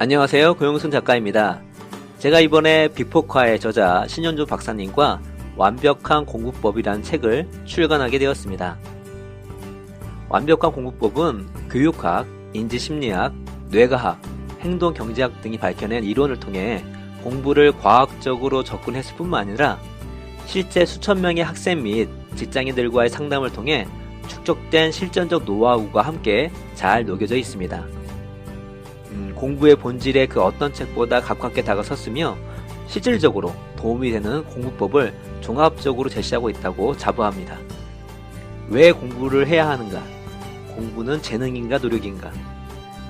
안녕하세요. 고용순 작가입니다. 제가 이번에 빅포카의 저자 신현주 박사님과 완벽한 공부법이라는 책을 출간하게 되었습니다. 완벽한 공부법은 교육학, 인지심리학, 뇌과학, 행동경제학 등이 밝혀낸 이론을 통해 공부를 과학적으로 접근했을 뿐만 아니라 실제 수천 명의 학생 및 직장인들과의 상담을 통해 축적된 실전적 노하우가 함께 잘 녹여져 있습니다. 공부의 본질에 그 어떤 책보다 가깝게 다가섰으며 실질적으로 도움이 되는 공부법을 종합적으로 제시하고 있다고 자부합니다. 왜 공부를 해야 하는가? 공부는 재능인가 노력인가?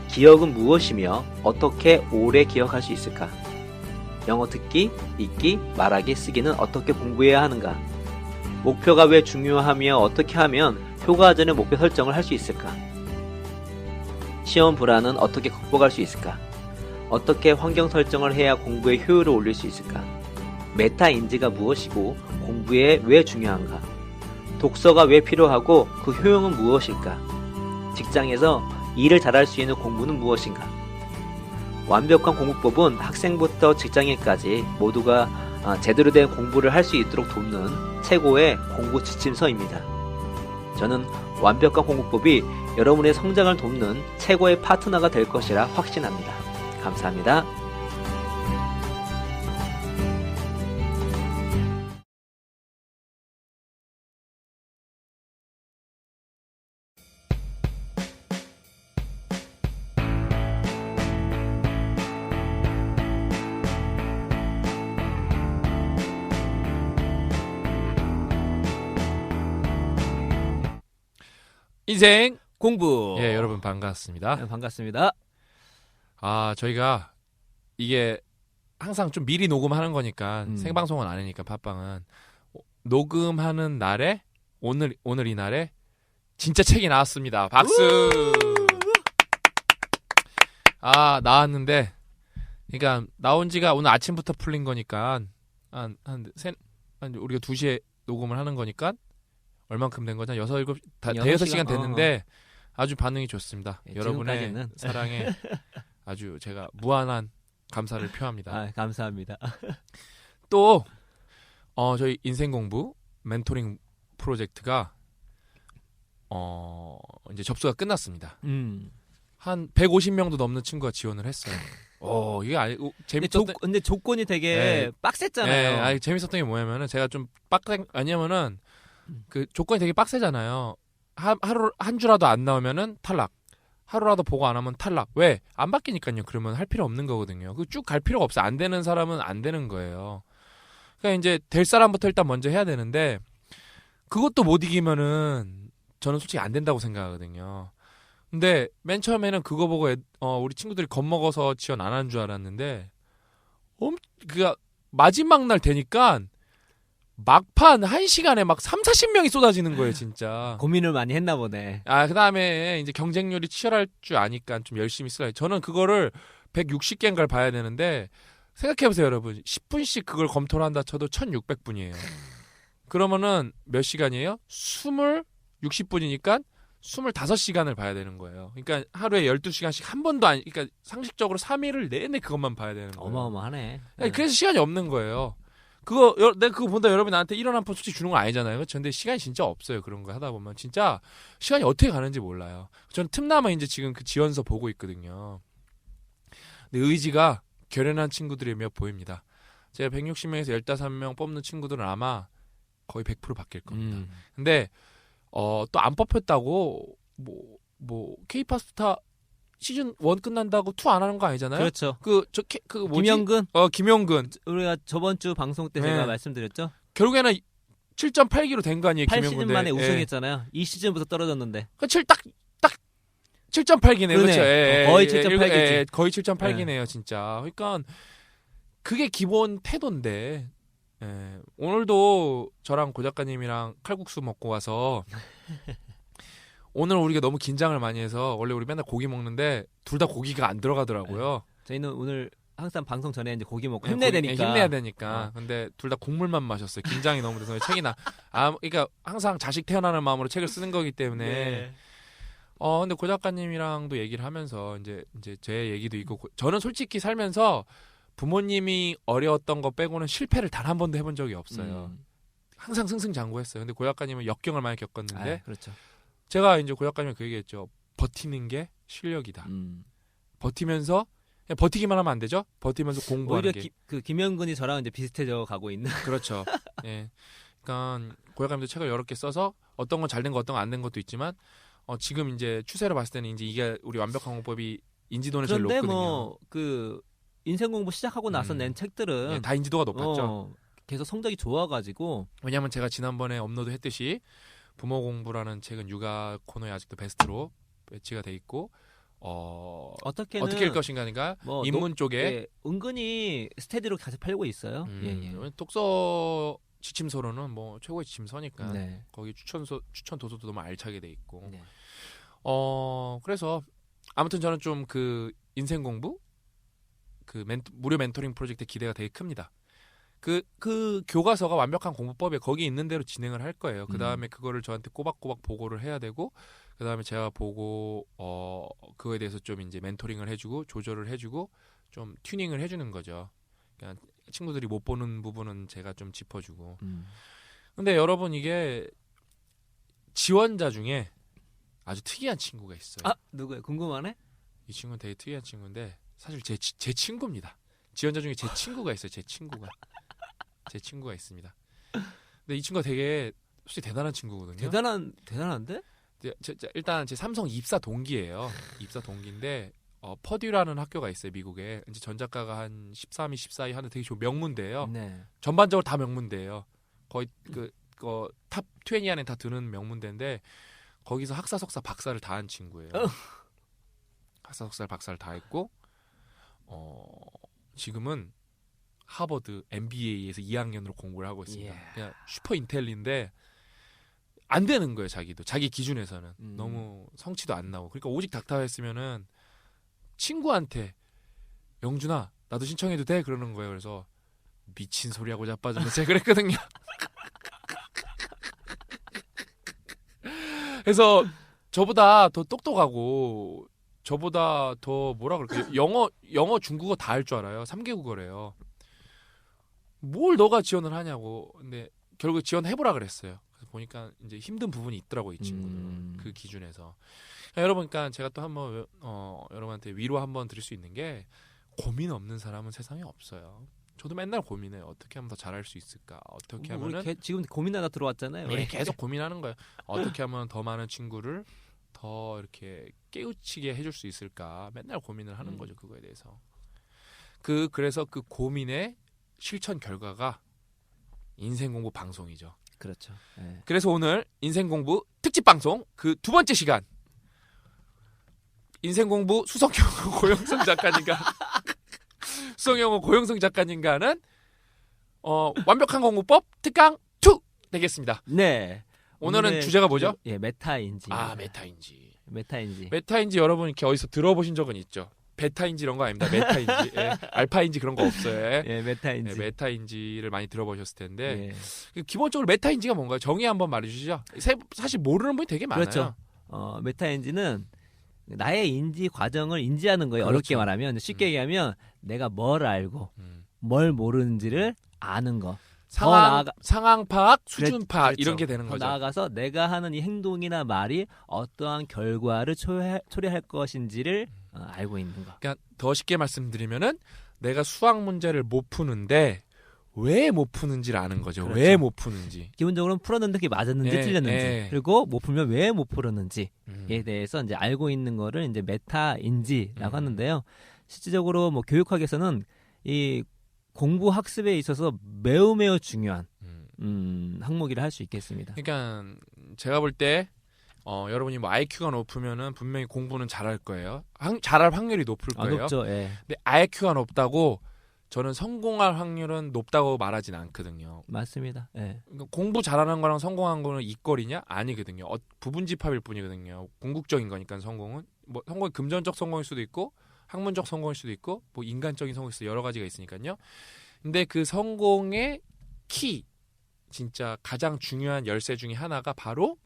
기억은 무엇이며 어떻게 오래 기억할 수 있을까? 영어 듣기, 읽기, 말하기, 쓰기는 어떻게 공부해야 하는가? 목표가 왜 중요하며 어떻게 하면 효과적인 목표 설정을 할 수 있을까? 시험 불안은 어떻게 극복할 수 있을까? 어떻게 환경 설정을 해야 공부의 효율을 올릴 수 있을까? 메타 인지가 무엇이고 공부에 왜 중요한가? 독서가 왜 필요하고 그 효용은 무엇일까? 직장에서 일을 잘할 수 있는 공부는 무엇인가? 완벽한 공부법은 학생부터 직장인까지 모두가 제대로 된 공부를 할 수 있도록 돕는 최고의 공부 지침서입니다. 저는 완벽한 공부법이 여러분의 성장을 돕는 최고의 파트너가 될 것이라 확신합니다. 감사합니다. 인생 공부. 예, 여러분 반갑습니다. 네, 반갑습니다. 저희가 이게 항상 좀 미리 녹음하는 거니까 생방송은 아니니까 팟빵은 녹음하는 날에 오늘 이 날에 진짜 책이 나왔습니다. 박수. 나왔는데 그러니까 나온 지가 오늘 아침부터 풀린 거니까 우리가 2시에 녹음을 하는 거니까 얼만큼 된 거죠? 6 시간 됐는데 아주 반응이 좋습니다. 네, 여러분의 지금까지는. 사랑에 아주 제가 무한한 감사를 표합니다. 감사합니다. 또 저희 인생공부 멘토링 프로젝트가 이제 접수가 끝났습니다. 한 150명도 넘는 친구가 지원을 했어요. 이게 근데 조건이 되게 빡셌잖아요. 네, 재밌었던 게 뭐냐면은 제가 좀 아니면은 그 조건이 되게 빡세잖아요. 한 주라도 안 나오면은 탈락. 하루라도 보고 안 하면 탈락. 왜? 안 바뀌니까요. 그러면 할 필요 없는 거거든요. 쭉 갈 필요가 없어요. 안 되는 사람은 안 되는 거예요. 그러니까 이제 될 사람부터 일단 먼저 해야 되는데 그것도 못 이기면은 저는 솔직히 안 된다고 생각하거든요. 근데 맨 처음에는 그거 보고 우리 친구들이 겁먹어서 지원 안 한 줄 알았는데 그니까 마지막 날 되니까 막판 1시간에 막 30-40명이 쏟아지는 거예요, 진짜. 고민을 많이 했나 보네. 그다음에 이제 경쟁률이 치열할 줄 아니까 좀 열심히 쓰라. 저는 그거를 160개인가를 봐야 되는데 생각해보세요, 여러분. 10분씩 그걸 검토를 한다 쳐도 1600분이에요. 그러면은 몇 시간이에요? 60분이니까 25시간을 봐야 되는 거예요. 그러니까 하루에 12시간씩 한 번도 그러니까 상식적으로 3일을 내내 그것만 봐야 되는 거예요. 어마어마하네. 그래서 시간이 없는 거예요. 내가 그거 본다 여러분이 나한테 1원 한 푼 솔직히 주는 거 아니잖아요. 그렇죠? 근데 시간이 진짜 없어요. 그런 거 하다 보면. 진짜 시간이 어떻게 가는지 몰라요. 저는 틈나면 이제 지금 그 지원서 보고 있거든요. 근데 의지가 결연한 친구들이 몇 보입니다. 제가 160명에서 15명 뽑는 친구들은 아마 거의 100% 바뀔 겁니다. 근데, 또 안 뽑혔다고, K-팝스타 시즌 1 끝난다고 2 안 하는 거 아니잖아요? 그렇죠. 김영근? 김영근. 우리가 저번 주 방송 때 제가 말씀드렸죠? 결국에는 7.8기로 된 거 아니에요, 김영근. 8시즌 만에 우승했잖아요. 이 시즌부터 떨어졌는데. 딱 7.8기네요. 그렇죠. 거의 7.8기지. 거의 7.8기네요, 진짜. 그러니까 그게 기본 태도인데. 오늘도 저랑 고 작가님이랑 칼국수 먹고 와서 오늘 우리가 너무 긴장을 많이 해서 원래 우리 맨날 고기 먹는데 둘 다 고기가 안 들어가더라고요. 저희는 오늘 항상 방송 전에 이제 고기 먹고 힘내야 되니까. 근데 둘 다 국물만 마셨어요. 긴장이 너무 돼서 그러니까 항상 자식 태어나는 마음으로 책을 쓰는 거기 때문에 근데 고 작가님이랑도 얘기를 하면서 이제 제 얘기도 있고 저는 솔직히 살면서 부모님이 어려웠던 거 빼고는 실패를 단 한 번도 해본 적이 없어요. 항상 승승장구했어요. 근데 고 작가님은 역경을 많이 겪었는데 그렇죠. 제가 이제 고 작가님 그 얘기했죠. 버티는 게 실력이다. 버티면서 그냥 버티기만 하면 안 되죠. 버티면서 공부하는 오히려 게. 김영근이 저랑 이제 비슷해져 가고 있는. 그렇죠. 예. 그러니까 고 작가님도 책을 여러 개 써서 어떤 건 잘 된 거 어떤 건 안 된 것도 있지만 지금 이제 추세로 봤을 때는 이제 이게 우리 완벽한 공법이 인지도는 제일 그런데 높거든요. 뭐 그 인생 공부 시작하고 나서 낸 책들은 예, 다 인지도가 높았죠. 계속 성적이 좋아가지고. 왜냐하면 제가 지난번에 업로드했듯이 부모 공부라는 책은 육아 코너에 아직도 베스트로 배치가 돼 있고 어떻게 일 것인가니까 뭐 인문 쪽에 예, 은근히 스테디로 계속 팔리고 있어요. 독서 지침서로는 뭐 최고의 지침서니까 네. 거기 추천 도서도 너무 알차게 돼 있고 네. 그래서 아무튼 저는 좀 그 인생 공부 그 무료 멘토링 프로젝트 기대가 되게 큽니다. 그 교과서가 완벽한 공부법에 거기 있는 대로 진행을 할 거예요. 그 다음에 그거를 저한테 꼬박꼬박 보고를 해야 되고 그 다음에 제가 보고 그거에 대해서 좀 이제 멘토링을 해주고 조절을 해주고 좀 튜닝을 해주는 거죠. 그러니까 친구들이 못 보는 부분은 제가 좀 짚어주고. 근데 여러분 이게 지원자 중에 아주 특이한 친구가 있어요. 아 누구예요? 궁금하네. 이 친구는 되게 특이한 친구인데 사실 제 친구입니다. 지원자 중에 제 친구가 있어요. 제 친구가 있습니다. 근데 이 친구가 되게 솔직히 대단한 친구거든요. 대단한데? 일단 제 삼성 입사 동기예요. 입사 동기인데 퍼듀라는 학교가 있어요. 미국에. 이제 전작가가 한 13위, 14위 하는 되게 좋은 명문대예요. 네. 전반적으로 다 명문대예요. 거의 탑 20 안에 다 드는 명문대인데 거기서 학사, 석사, 박사를 다 한 친구예요. 학사, 석사, 박사를 다 했고 지금은 하버드 MBA에서 2학년으로 공부를 하고 있습니다. 그냥 슈퍼 인텔리인데 안 되는 거예요. 자기 기준에서는 너무 성취도 안 나오고. 그러니까 오직 닥터했으면은 친구한테 영준아 나도 신청해도 돼? 그러는 거예요. 그래서 미친 소리하고 자빠졌는데 제가 그랬거든요. 그래서 저보다 더 똑똑하고 저보다 더 뭐라 그럴까요? 영어 중국어 다 할 줄 알아요. 3개 국어래요. 뭘 너가 지원을 하냐고. 근데 결국 지원해보라 그랬어요. 그래서 보니까 이제 힘든 부분이 있더라고 이 친구는. 그 기준에서. 여러분, 그러니까 제가 또 한번 여러분한테 위로 한번 드릴 수 있는 게 고민 없는 사람은 세상에 없어요. 저도 맨날 고민해요. 어떻게 하면 더 잘할 수 있을까? 어떻게 하면은 우리 지금 고민하다 들어왔잖아요. 네, 계속 고민하는 거예요. 어떻게 하면 더 많은 친구를 더 이렇게 깨우치게 해줄 수 있을까? 맨날 고민을 하는 거죠. 그거에 대해서. 그래서 그 고민의 실천 결과가 인생 공부 방송이죠. 그렇죠. 네. 그래서 오늘 인생 공부 특집 방송 그 두 번째 시간 인생 공부 수성영어 고영성 작가님과 수성영어 고영성 작가님과는 완벽한 공부법 특강 2 되겠습니다. 네. 오늘은 주제가 뭐죠? 메타인지. 메타인지. 메타인지 여러분 이렇게 어디서 들어보신 적은 있죠? 베타인지 이런 거 아닙니다. 메타인지, 알파인지 그런 거 없어요. 메타인지. 메타인지를 많이 들어보셨을 텐데 기본적으로 메타인지가 뭔가요? 정의 한번 말해주시죠. 사실 모르는 분이 되게 많아요. 그렇죠. 메타인지는 나의 인지 과정을 인지하는 거예요. 그렇죠. 어렵게 말하면 쉽게 얘기하면 내가 뭘 알고 뭘 모르는지를 아는 거. 상황 파악, 수준 파악 그렇죠. 이런 게 되는 더 거죠. 나아가서 내가 하는 이 행동이나 말이 어떠한 결과를 초래할 것인지를 알고 있는 거. 그러니까 더 쉽게 말씀드리면은 내가 수학 문제를 못 푸는데 왜 못 푸는지를 아는 거죠. 그렇죠. 왜 못 푸는지. 기본적으로는 풀었는데 그게 맞았는지 틀렸는지 그리고 못 풀면 왜 못 풀었는지에 대해서 이제 알고 있는 거를 이제 메타인지라고 하는데요. 실질적으로 뭐 교육학에서는 이 공부 학습에 있어서 매우 중요한 항목이라 할 수 있겠습니다. 그러니까 제가 볼 때 여러분이 뭐 IQ가 높으면은 분명히 공부는 잘할 거예요. 잘할 확률이 높을 거예요. 높죠. 예. 근데 IQ가 높다고 저는 성공할 확률은 높다고 말하진 않거든요. 맞습니다. 예. 그러니까 공부 잘하는 거랑 성공한 거는 이꼴이냐? 아니거든요. 부분집합일 뿐이거든요. 궁극적인 거니까 성공은 뭐 성공이 금전적 성공일 수도 있고 학문적 성공일 수도 있고 뭐 인간적인 성공일 수도 여러 가지가 있으니까요. 근데 그 성공의 키 진짜 가장 중요한 열쇠 중에 하나가 바로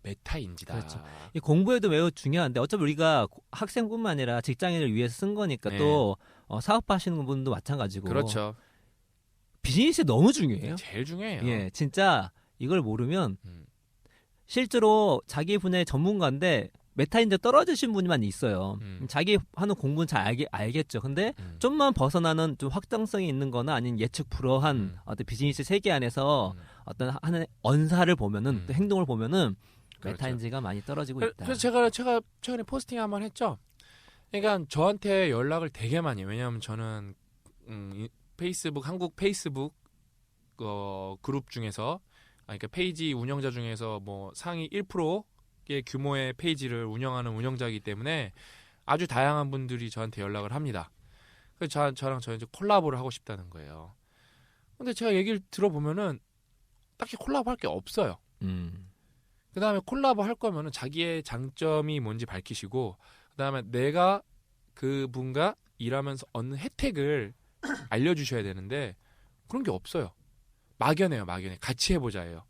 메타인지다. 그렇죠. 이 공부에도 매우 중요한데 어차피 우리가 학생뿐만 아니라 직장인을 위해서 쓴 거니까 네. 또 사업하시는 분도 마찬가지고. 그렇죠. 비즈니스 너무 중요해요. 제일 중요해요. 예, 진짜 이걸 모르면 음. 실제로 자기 분야의 전문가인데 메타인지 떨어지신 분만 있어요. 자기 하는 공부는 잘 알겠죠. 근데 좀만 벗어나는 좀 확장성이 있는 거나 아니면 예측 불허한 어떤 비즈니스 세계 안에서 어떤 하는 언사를 보면은 또 행동을 보면은 그렇죠. 메타인지가 많이 떨어지고 있다. 그래서 제가 최근에 포스팅 한번 했죠. 그러니까 저한테 연락을 되게 많이 해요. 왜냐하면 저는 페이스북 한국 페이스북 그룹 중에서 그러니까 페이지 운영자 중에서 뭐 상위 1%의 규모의 페이지를 운영하는 운영자이기 때문에 아주 다양한 분들이 저한테 연락을 합니다. 그래서 저랑 이제 콜라보를 하고 싶다는 거예요. 근데 제가 얘기를 들어보면은 딱히 콜라보 할 게 없어요. 그 다음에 콜라보 할 거면은 자기의 장점이 뭔지 밝히시고, 그 다음에 내가 그분과 일하면서 얻는 혜택을 알려주셔야 되는데, 그런 게 없어요. 막연해요, 막연해. 같이 해보자예요.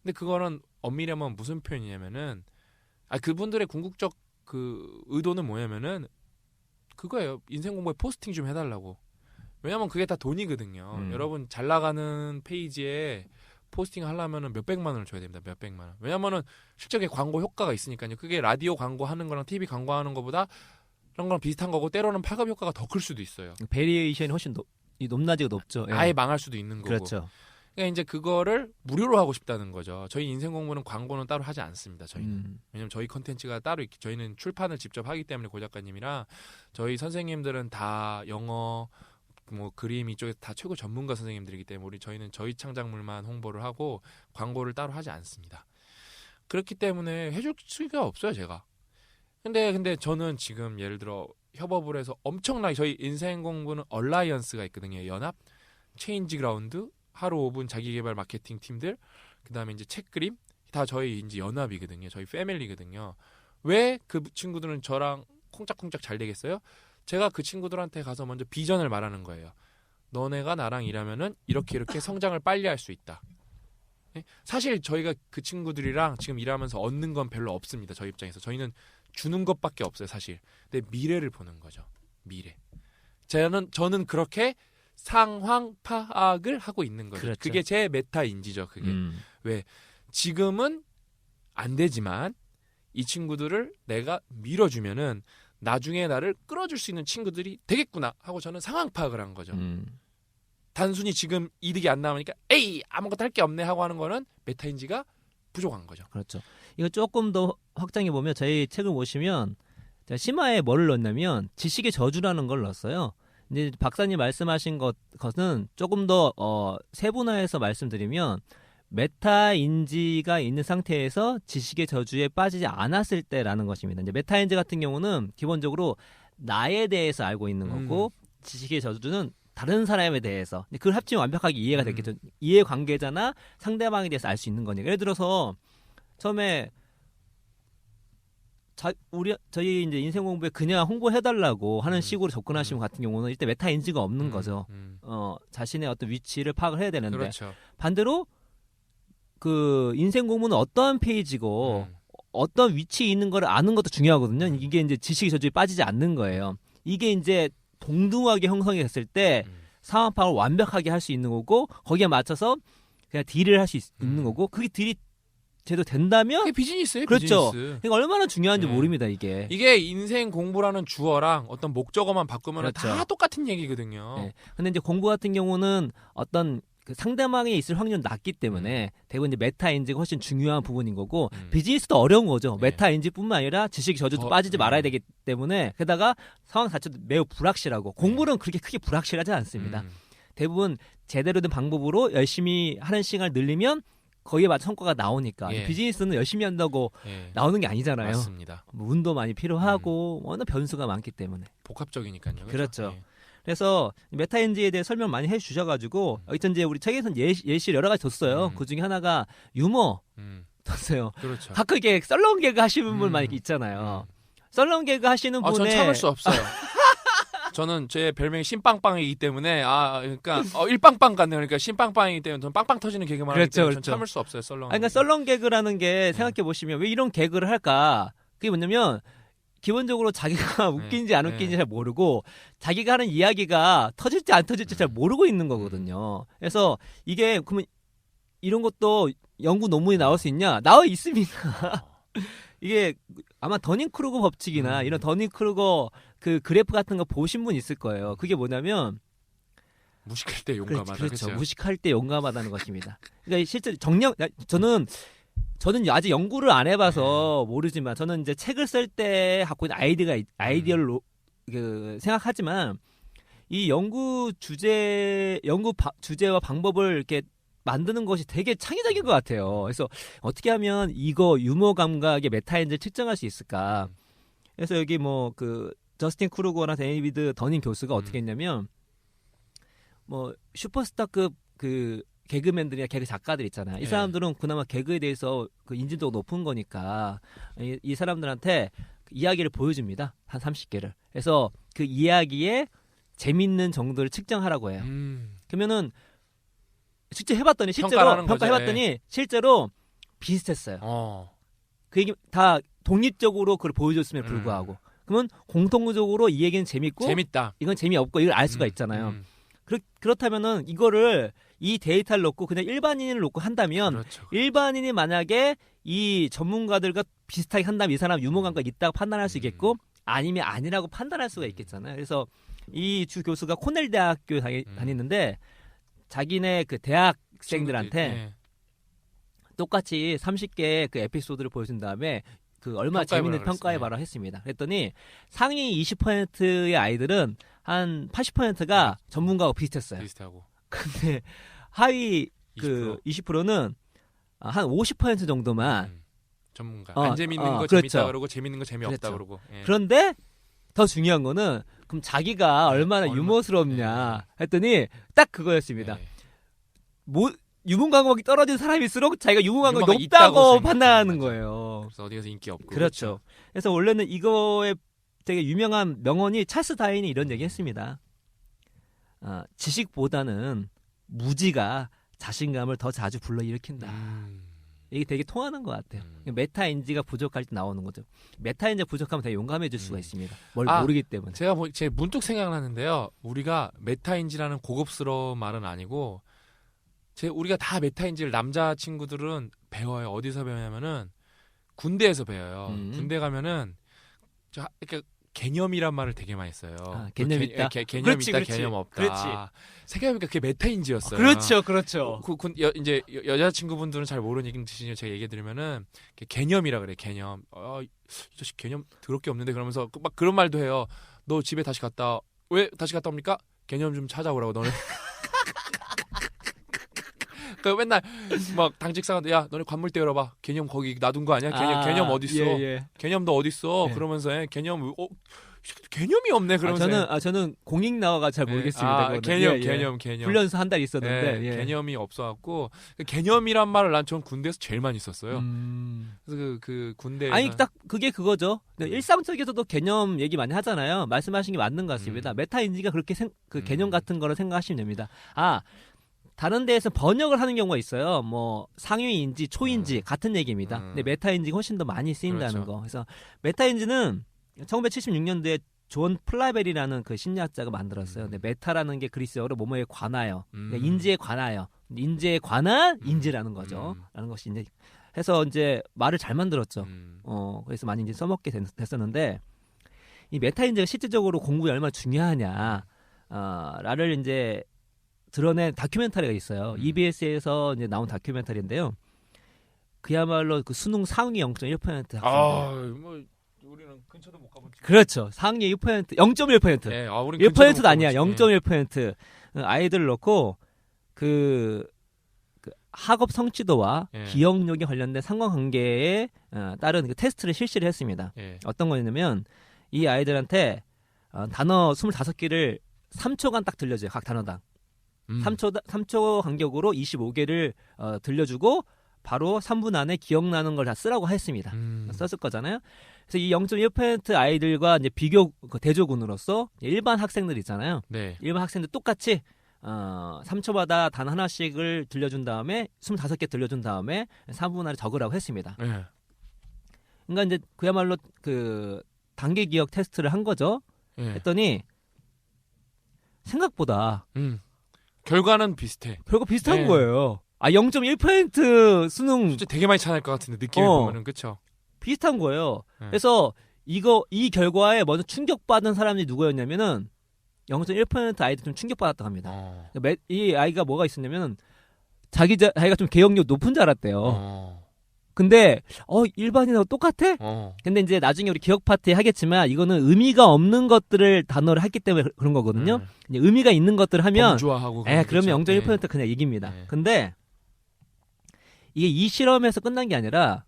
근데 그거는 엄밀하면 무슨 표현이냐면은, 그분들의 궁극적 그 의도는 뭐냐면은, 그거예요. 인생 공부에 포스팅 좀 해달라고. 왜냐면 그게 다 돈이거든요. 여러분 잘 나가는 페이지에 포스팅 하려면은 몇백만 원을 줘야 됩니다. 몇백만 원. 왜냐면은 실제 광고 효과가 있으니까요. 그게 라디오 광고 하는 거랑 TV 광고 하는 거보다 그런 거랑 비슷한 거고, 때로는 파급 효과가 더 클 수도 있어요. 베리에이션이 훨씬 높낮이가 높죠. 예. 아예 망할 수도 있는 거고. 그렇죠. 그러니까 이제 그거를 무료로 하고 싶다는 거죠. 저희 인생 공부는 광고는 따로 하지 않습니다. 저희는. 왜냐면 저희 컨텐츠가 따로 있기, 저희는 출판을 직접 하기 때문에 고 작가님이랑 저희 선생님들은 다 영어 뭐 그림 이쪽에 다 최고 전문가 선생님들이기 때문에 저희는 저희 창작물만 홍보를 하고 광고를 따로 하지 않습니다. 그렇기 때문에 해줄 수가 없어요, 제가. 근데 저는 지금 예를 들어 협업을 해서 엄청나게, 저희 인생 공부는 얼라이언스가 있거든요. 연합, 체인지 그라운드, 하루 5분 자기개발 마케팅 팀들, 그다음에 이제 책 그림, 다 저희 이제 연합이거든요. 저희 패밀리거든요. 왜 그 친구들은 저랑 콩짝콩짝 잘 되겠어요? 제가 그 친구들한테 가서 먼저 비전을 말하는 거예요. 너네가 나랑 일하면은 이렇게 성장을 빨리 할 수 있다. 사실 저희가 그 친구들이랑 지금 일하면서 얻는 건 별로 없습니다. 저희 입장에서. 저희는 주는 것밖에 없어요, 사실. 근데 미래를 보는 거죠. 미래. 저는 그렇게 상황 파악을 하고 있는 거죠. 그렇죠. 그게 제 메타인지죠. 그게. 왜 지금은 안 되지만 이 친구들을 내가 밀어주면은 나중에 나를 끌어줄 수 있는 친구들이 되겠구나 하고 저는 상황 파악을 한 거죠. 단순히 지금 이득이 안 나오니까 에이 아무것도 할 게 없네 하고 하는 거는 메타인지가 부족한 거죠. 그렇죠. 이거 조금 더 확장해 보면 저희 책을 보시면 제가 심화에 뭐를 넣냐면 지식의 저주라는 걸 넣었어요. 이제 박사님 말씀하신 것은 조금 더 세분화해서 말씀드리면 메타인지가 있는 상태에서 지식의 저주에 빠지지 않았을 때라는 것입니다. 이제 메타인지 같은 경우는 기본적으로 나에 대해서 알고 있는 거고 지식의 저주는 다른 사람에 대해서 그걸 합치면 완벽하게 이해가 되겠죠. 이해관계자나 상대방에 대해서 알 수 있는 거니까. 예를 들어서 처음에 저희 이제 인생 공부에 그냥 홍보해달라고 하는 식으로 접근하시는 것 같은 경우는 일단 메타인지가 없는 거죠. 자신의 어떤 위치를 파악을 해야 되는데 그렇죠. 반대로 그 인생 공부는 어떠한 페이지고 어떤 위치에 있는 걸 아는 것도 중요하거든요. 이게 이제 지식의 저주에 빠지지 않는 거예요. 이게 이제 동등하게 형성이 됐을 때 상황 파악을 완벽하게 할 수 있는 거고 거기에 맞춰서 그냥 딜을 할 수 있는 거고 그게 딜이 제대로 된다면 그게 비즈니스예요. 그렇죠. 비즈니스. 그러니까 얼마나 중요한지 모릅니다 이게. 이게 인생 공부라는 주어랑 어떤 목적어만 바꾸면 그렇죠. 다 똑같은 얘기거든요. 네. 근데 이제 공부 같은 경우는 어떤 그 상대방에 있을 확률이 낮기 때문에 대부분 이제 메타인지가 훨씬 중요한 부분인 거고 비즈니스도 어려운 거죠. 네. 메타인지뿐만 아니라 지식 저주도 빠지지 말아야 되기 때문에 게다가 상황 자체도 매우 불확실하고 공부는 그렇게 크게 불확실하지 않습니다. 대부분 제대로 된 방법으로 열심히 하는 시간을 늘리면 거기에 맞춰 성과가 나오니까 비즈니스는 열심히 한다고 나오는 게 아니잖아요. 맞습니다. 뭐 운도 많이 필요하고 워낙 변수가 많기 때문에. 복합적이니까요. 그렇죠. 그래서 메타인지에 대해 설명 많이 해주셔가지고 여기서 이제 우리 책에서는 예시를 여러 가지 줬어요. 그 중에 하나가 유머 줬어요. 그렇죠. 가끔 이렇게 썰렁 개그 하시는 분 많이 있잖아요. 썰렁 개그 하시는 분의 전 참을 수 없어요. 저는 제 별명이 신빵빵이기 때문에 그러니까 일빵빵 같네요. 그러니까 신빵빵이기 때문에 저는 빵빵 터지는 개그만 하기 때문에 그렇죠. 저는 참을 수 없어요. 썰렁. 그러니까 썰렁 개그라는 게 생각해 보시면 왜 이런 개그를 할까? 그게 뭐냐면 기본적으로 자기가 웃긴지 안 웃긴지 잘 모르고 자기가 하는 이야기가 터질지 안 터질지 잘 모르고 있는 거거든요. 그래서 이게 그러면 이런 것도 연구 논문이 나올 수 있냐? 나와 있습니다. 이게 아마 더닝크루거 법칙이나 이런 더닝크루거 그 그래프 같은 거 보신 분 있을 거예요. 그게 뭐냐면 무식할 때 용감하다. 그렇죠. 무식할 때 용감하다는 것입니다. 그러니까 실제 저는 아직 연구를 안 해봐서 모르지만 저는 이제 책을 쓸 때 갖고 있는 아이디어를 생각하지만 이 연구 주제와 방법을 이렇게 만드는 것이 되게 창의적인 것 같아요. 그래서 어떻게 하면 이거 유머 감각의 메타인지를 측정할 수 있을까? 그래서 여기 뭐 그 저스틴 크루거나 데이비드 더닝 교수가 어떻게 했냐면 뭐 슈퍼스타급 그 개그맨들이나 개그 작가들 있잖아요. 이 사람들은 그나마 개그에 대해서 그 인지도가 높은 거니까 이 사람들한테 이야기를 보여줍니다. 한 30개를. 그래서 그 이야기에 재밌는 정도를 측정하라고 해요. 그러면은 실제 해봤더니 실제로 비슷했어요. 그 얘기 다 독립적으로 그걸 보여줬음에 불구하고 그러면 공통적으로 이 얘기는 재밌다. 이건 재미없고 이걸 알 수가 있잖아요. 그렇다면은 이거를 이 데이터를 놓고 그냥 일반인을 놓고 한다면 그렇죠. 일반인이 만약에 이 전문가들과 비슷하게 한다면 이 사람 유머 감각이 있다고 판단할 수 있겠고 아니면 아니라고 판단할 수가 있겠잖아요. 그래서 이 주 교수가 코넬 대학교 다니는데 자기네 그 대학생들한테 똑같이 30개 그 에피소드를 보여준 다음에 그 얼마나 재밌는 평가해봐라 했습니다. 그랬더니 상위 20%의 아이들은 한 80%가 전문가하고 비슷했어요. 비슷하고. 근데 하위 그 20%는 한 50% 정도만 전문가. 안 재밌는 거 그렇죠. 재밌다 그러고 재밌는 거 재미없다 그렇죠. 그러고. 그런데 더 중요한 거는 그럼 자기가 얼마나 유머스럽냐 했더니 딱 그거였습니다. 유머 감각이 떨어진 사람일수록 자기가 유머 감각이 높다고 판단하는 거예요. 그래서 어디 가서 인기 없고. 그렇죠. 그래서 원래는 이거에 되게 유명한 명언이 찰스 다윈이 이런 얘기 했습니다. 지식보다는 무지가 자신감을 더 자주 불러일으킨다. 이게 되게 통하는 것 같아요. 메타인지가 부족할 때 나오는 거죠. 메타인지가 부족하면 되게 용감해질 수가 있습니다. 뭘 모르기 때문에. 제가 문득 생각나는데요. 우리가 메타인지라는 고급스러운 말은 아니고 우리가 다 메타인지를 남자 친구들은 배워요. 어디서 배우냐면은 군대에서 배워요. 군대 가면은 이렇게 개념이란 말을 되게 많이 써요. 개념 있다. 개념 있다. 개념 없다. 생각해보니까 그게 메타인지였어요. 그렇죠. 이제 여자 친구분들은 잘 모르는 뜻이니까 제가 얘기해드리면은 개념이라 그래. 개념. 이 자식 개념 더럽게 없는데 그러면서 막 그런 말도 해요. 너 집에 다시 갔다. 왜 다시 갔다 옵니까? 개념 좀 찾아오라고 너네. 그 맨날 막 당직사관들 야 너네 관물대 열어봐. 개념 거기 놔둔 거 아니야? 개념 어디 있어? 개념 너 어디 있어? 그러면서 개념 개념이 없네. 그러면서 저는 공익 나와가 잘 모르겠습니다. 개념 훈련소 한 달 있었는데 개념이 없어갖고 개념이란 말을 전 군대에서 제일 많이 썼어요. 그래서 그 군대에서 아니 딱 그게 그거죠. 일상적에서도 개념 얘기 많이 하잖아요. 말씀하신 게 맞는 것 같습니다. 메타인지가 그렇게 그 개념 같은 거를 생각하시면 됩니다. 다른 데에서 번역을 하는 경우가 있어요. 뭐 상위인지 초인지 같은 얘기입니다. 근데 메타인지가 훨씬 더 많이 쓰인다는 거. 그래서 메타인지는 1976년도에 존 플라벨이라는 그 심리학자가 만들었어요. 근데 메타라는 게 그리스어로 뭐뭐에 관하여, 그러니까 인지에 관하여, 인지에 관한 인지라는 거죠. 라는 것이 이제 해서 이제 말을 잘 만들었죠. 그래서 많이 이제 써먹게 됐었는데 이 메타인지가 실질적으로 공부에 얼마나 중요하냐, 라를 이제 드러낸 다큐멘터리가 있어요. EBS에서 이제 나온 다큐멘터리인데요. 그야말로 그 수능 상위 0.1% 학생들. 우리는 근처도 못 가본. 그렇죠. 상위 1%, 0.1%. 네, 1%도 아니야. 0.1% 아이들을 넣고 그 학업 성취도와 기억력에 관련된 상관관계에 따른 그 테스트를 실시를 했습니다. 어떤 거냐면 이 아이들한테 단어 25개를 3초간 딱 들려줘요. 각 단어당. 3초 간격으로 25개를 들려주고 바로 3분 안에 기억나는 걸 다 쓰라고 했습니다. 썼을 거잖아요. 그래서 이 0.1% 아이들과 이제 비교 대조군으로서 일반 학생들 있잖아요. 네. 일반 학생들 똑같이 3초마다 단 하나씩을 들려준 다음에 25개 들려준 다음에 3분 안에 적으라고 했습니다. 네. 그러니까 이제 그야말로 그 단계 기억 테스트를 한 거죠. 네. 했더니 생각보다 결과는 비슷해. 별거 비슷한 네. 거예요. 0.1% 수능 진짜 되게 많이 차이날 것 같은데 느낌을 보면은 그쵸? 비슷한 거예요. 네. 그래서 이 결과에 먼저 충격받은 사람이 누구였냐면은 0.1% 아이들 좀 충격받았다고 합니다. 이 아이가 뭐가 있었냐면 자기가 좀 기억력 높은 줄 알았대요. 근데 일반인하고 똑같아? 근데 이제 나중에 우리 기억 파티 하겠지만 이거는 의미가 없는 것들을 단어를 했기 때문에 그런 거거든요. 이제 의미가 있는 것들을 하면 범주화하고 그러면 0.1% 그냥 이깁니다. 네. 근데 이게 이 실험에서 끝난 게 아니라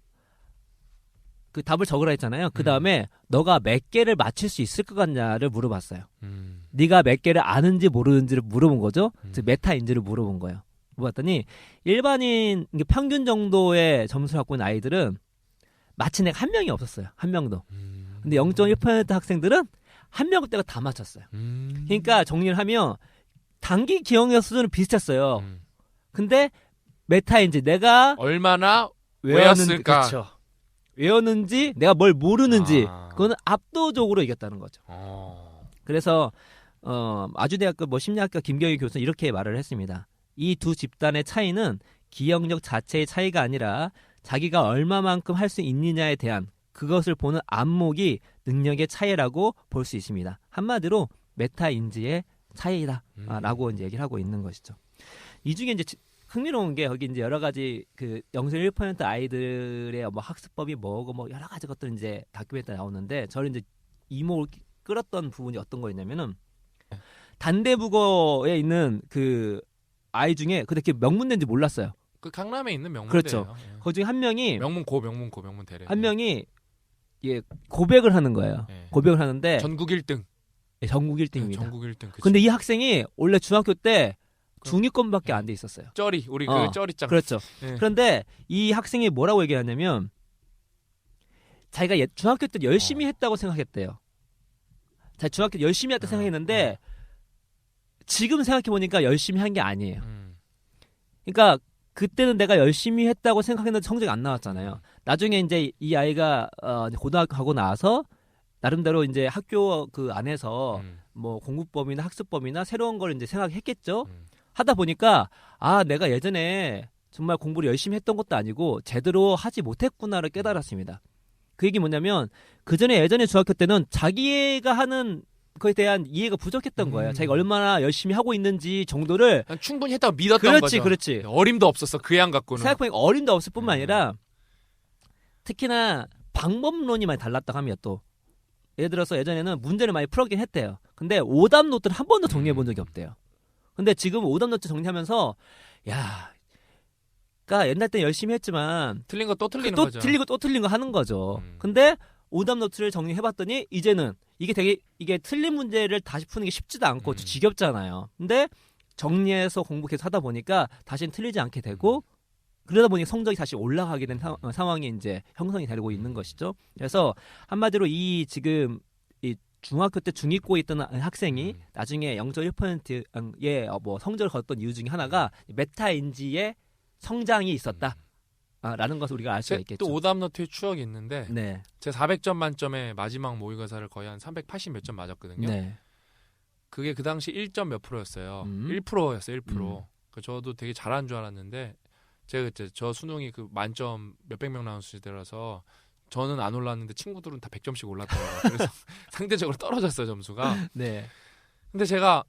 그 답을 적으라 했잖아요. 그 다음에 너가 몇 개를 맞힐 수 있을 것 같냐를 물어봤어요. 네가 몇 개를 아는지 모르는지를 물어본 거죠. 즉 메타인지를 물어본 거예요. 물어봤더니 일반인 평균 정도의 점수를 갖고 있는 아이들은 맞힌 애가 한 명이 없었어요. 한 명도. 근데 0.1% 학생들은 한 명대가 다 맞췄어요. 그러니까 정리를 하면 단기 기억력 수준은 비슷했어요. 근데 메타인지 내가 얼마나 외웠을까? 그렇죠. 외웠는지 내가 뭘 모르는지 그거는 압도적으로 이겼다는 거죠. 그래서 아주대학교 심리학과 김경희 교수는 이렇게 말을 했습니다. 이 두 집단의 차이는 기억력 자체의 차이가 아니라 자기가 얼마만큼 할 수 있느냐에 대한 그것을 보는 안목이 능력의 차이라고 볼 수 있습니다. 한마디로 메타인지의 차이다 라고 이제 얘기를 하고 있는 것이죠. 이 중에 이제 흥미로운 게 여기 이제 여러 가지 그 0.1% 아이들의 뭐 학습법이 뭐고 뭐 여러 가지 것들 이제 다큐멘터리 나오는데 저는 이제 이목을 끌었던 부분이 어떤 거였냐면은 단대국어에 있는 그 아이 중에 그렇게 명문대인지 몰랐어요. 그 강남에 있는 명문대예요. 그렇죠. 그 중에 한 명이 명문대래. 한 명이 고백을 하는 거예요. 네. 고백을 하는데 전국 1등. 전국 1등입니다. 전국 1등. 근데 이 학생이 원래 중학교 때 중위권밖에 안 돼 있었어요. 쩌리 우리 그 쩌리짱. 그렇죠. 네. 그런데 이 학생이 뭐라고 얘기하냐면 자기가 중학교 때 열심히 했다고 생각했대요. 자기 중학교 때 열심히 했다고 생각했는데 지금 생각해 보니까 열심히 한 게 아니에요. 그러니까 그때는 내가 열심히 했다고 생각했는데 성적이 안 나왔잖아요. 나중에 이제 이 아이가 고등학교 가고 나서 나름대로 이제 학교 그 안에서 뭐 공부법이나 학습법이나 새로운 걸 이제 생각했겠죠. 하다 보니까 내가 예전에 정말 공부를 열심히 했던 것도 아니고 제대로 하지 못했구나를 깨달았습니다. 그 얘기 뭐냐면 예전에 중학교 때는 자기가 하는 그에 대한 이해가 부족했던 거예요. 자기가 얼마나 열심히 하고 있는지 정도를 충분히 했다고 믿었던 거죠. 그렇지. 어림도 없었어. 그 양 갖고는. 생각해보니까 어림도 없을 뿐만 아니라 특히나 방법론이 많이 달랐다고 합니다. 또 예를 들어서 예전에는 문제를 많이 풀었긴 했대요. 근데 오답 노트를 한 번도 정리해 본 적이 없대요. 근데 지금 오답 노트 정리하면서 그러니까 옛날 때 열심히 했지만 틀린 거 또 틀리는 또 거죠. 틀리고 또 틀린 거 하는 거죠. 근데 오답 노트를 정리해봤더니 이제는 이게 틀린 문제를 다시 푸는 게 쉽지도 않고 좀 지겹잖아요. 근데 정리해서 공부 계속 하다 보니까 다시는 틀리지 않게 되고 그러다 보니 성적이 다시 올라가게 된 상황이 이제 형성이 되고 있는 것이죠. 그래서 한마디로 지금 이 중학교 때 중위권에 있던 학생이 나중에 0.1%의 뭐 성적을 거뒀던 이유 중에 하나가 메타인지의 성장이 있었다. 라는 것을 우리가 알 수가 있겠죠. 또 오답 노트의 추억이 있는데 네. 제가 400점 만점에 마지막 모의고사를 거의 한 380 몇 점 맞았거든요. 네. 그게 그 당시 1점 몇 프로였어요. 1%였어요. 1%. 저도 되게 잘한 줄 알았는데 제가 그때 저 수능이 그 만점 몇백 명 나온 수시대라서 저는 안 올랐는데 친구들은 다 100점씩 올랐더라고요. 그래서 상대적으로 떨어졌어요, 점수가. 네. 근데 제가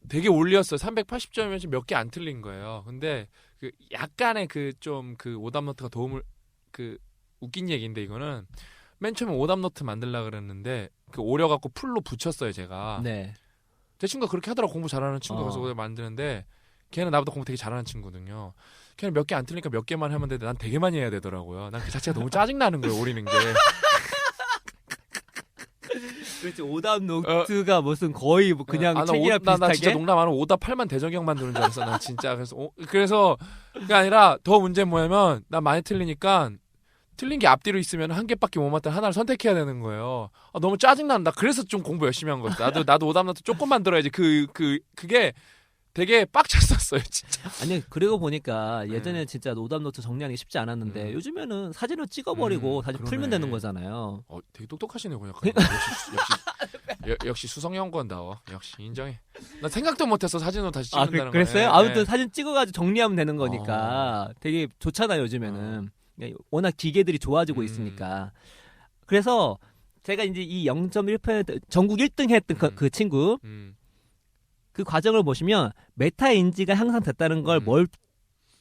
되게 올렸어요. 380점이면 몇 개 안 틀린 거예요. 근데 그 약간의 그 좀 그 오답 노트가 도움을 웃긴 얘기인데 이거는 맨 처음에 오답 노트 만들려고 그랬는데 그 오려 갖고 풀로 붙였어요, 제가. 네. 제 친구가 그렇게 하더라고. 공부 잘하는 친구가 그래서 만드는데 걔는 나보다 공부 되게 잘하는 친구거든요. 걔는 몇 개 안 틀리니까 몇 개만 하면 되는데 난 되게 많이 해야 되더라고요. 난 그 자체가 너무 짜증나는 거예요, 오리는 게. 그렇지. 오답 노트가 무슨 거의 뭐 그냥 책이랑 비슷하게. 나 진짜 농담 안 하고 오답 8만 대전경만 두는 줄 알았어. 나 진짜. 그래서 그게 아니라 더 문제는 뭐냐면 나 많이 틀리니까 틀린 게 앞뒤로 있으면 한 개밖에 못 맞다 하나를 선택해야 되는 거예요. 너무 짜증난다. 그래서 좀 공부 열심히 한 거였어. 나도 오답 노트 조금 만들어야지. 그게 되게 빡쳤었어요, 진짜. 아니, 그러고 보니까 예전에 진짜 오답 노트 정리하는 게 쉽지 않았는데 요즘에는 사진을 찍어버리고 사진 그러네. 풀면 되는 거잖아요. 되게 똑똑하시네, 그냥. 역시 수성연구원다워. 역시 인정해. 나 생각도 못했어, 사진으로 다시 찍는다는 거. 그랬어요? 아무튼 사진 찍어가지고 정리하면 되는 거니까 되게 좋잖아요, 요즘에는. 워낙 기계들이 좋아지고 있으니까. 그래서 제가 이제 이 0.1% 전국 1등 했던 그 친구 그 과정을 보시면 메타 인지가 향상됐다는 걸 뭘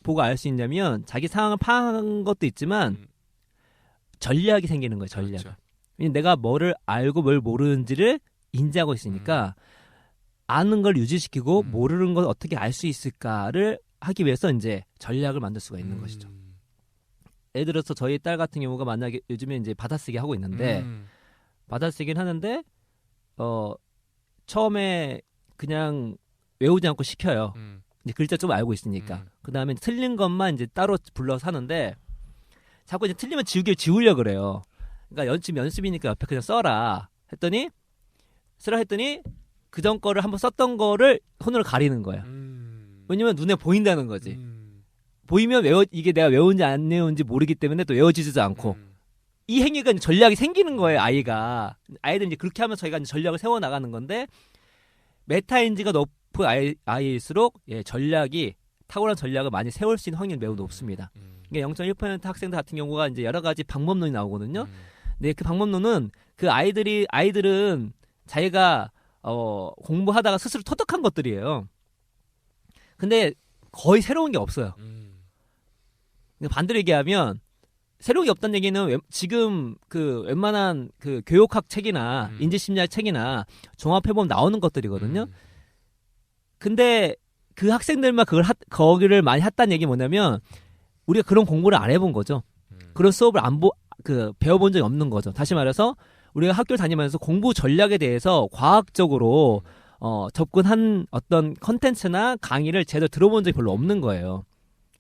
보고 알 수 있냐면 자기 상황을 파악한 것도 있지만 전략이 생기는 거예요. 전략. 그렇죠. 내가 뭐를 알고 뭘 모르는지를 인지하고 있으니까 아는 걸 유지시키고 모르는 걸 어떻게 알 수 있을까를 하기 위해서 이제 전략을 만들 수가 있는 것이죠. 예를 들어서 저희 딸 같은 경우가 만약에 요즘에 이제 받아쓰기 하고 있는데 받아쓰기는 하는데 처음에 그냥 외우지 않고 시켜요. 이제 글자 좀 알고 있으니까. 그 다음에 틀린 것만 이제 따로 불러서 하는데 자꾸 이제 틀리면 지우려고 그래요. 그러니까 연습이니까 옆에 그냥 써라 했더니 그 전 거를 한번 썼던 거를 손으로 가리는 거야. 왜냐면 눈에 보인다는 거지. 보이면 이게 내가 외운지 안 외운지 모르기 때문에 또 외워지지도 않고 이 행위가 전략이 생기는 거예요. 아이들 이제 그렇게 하면서 저희가 이제 전략을 세워 나가는 건데 메타인지가 높은 아이일수록 탁월한 전략을 많이 세울 수 있는 확률이 매우 높습니다. 이게 0.1% 학생들 같은 경우가 이제 여러 가지 방법론이 나오거든요. 근데 그 방법론은 그 아이들은 자기가 공부하다가 스스로 터득한 것들이에요. 근데 거의 새로운 게 없어요. 반대로 얘기하면 새로운 게 없다는 얘기는 지금 그 웬만한 그 교육학 책이나 인지심리학 책이나 종합해보면 나오는 것들이거든요. 근데 그 학생들만 거기를 많이 했다는 얘기 뭐냐면 우리가 그런 공부를 안 해본 거죠. 그런 수업을 배워본 적이 없는 거죠. 다시 말해서 우리가 학교를 다니면서 공부 전략에 대해서 과학적으로 접근한 어떤 컨텐츠나 강의를 제대로 들어본 적이 별로 없는 거예요.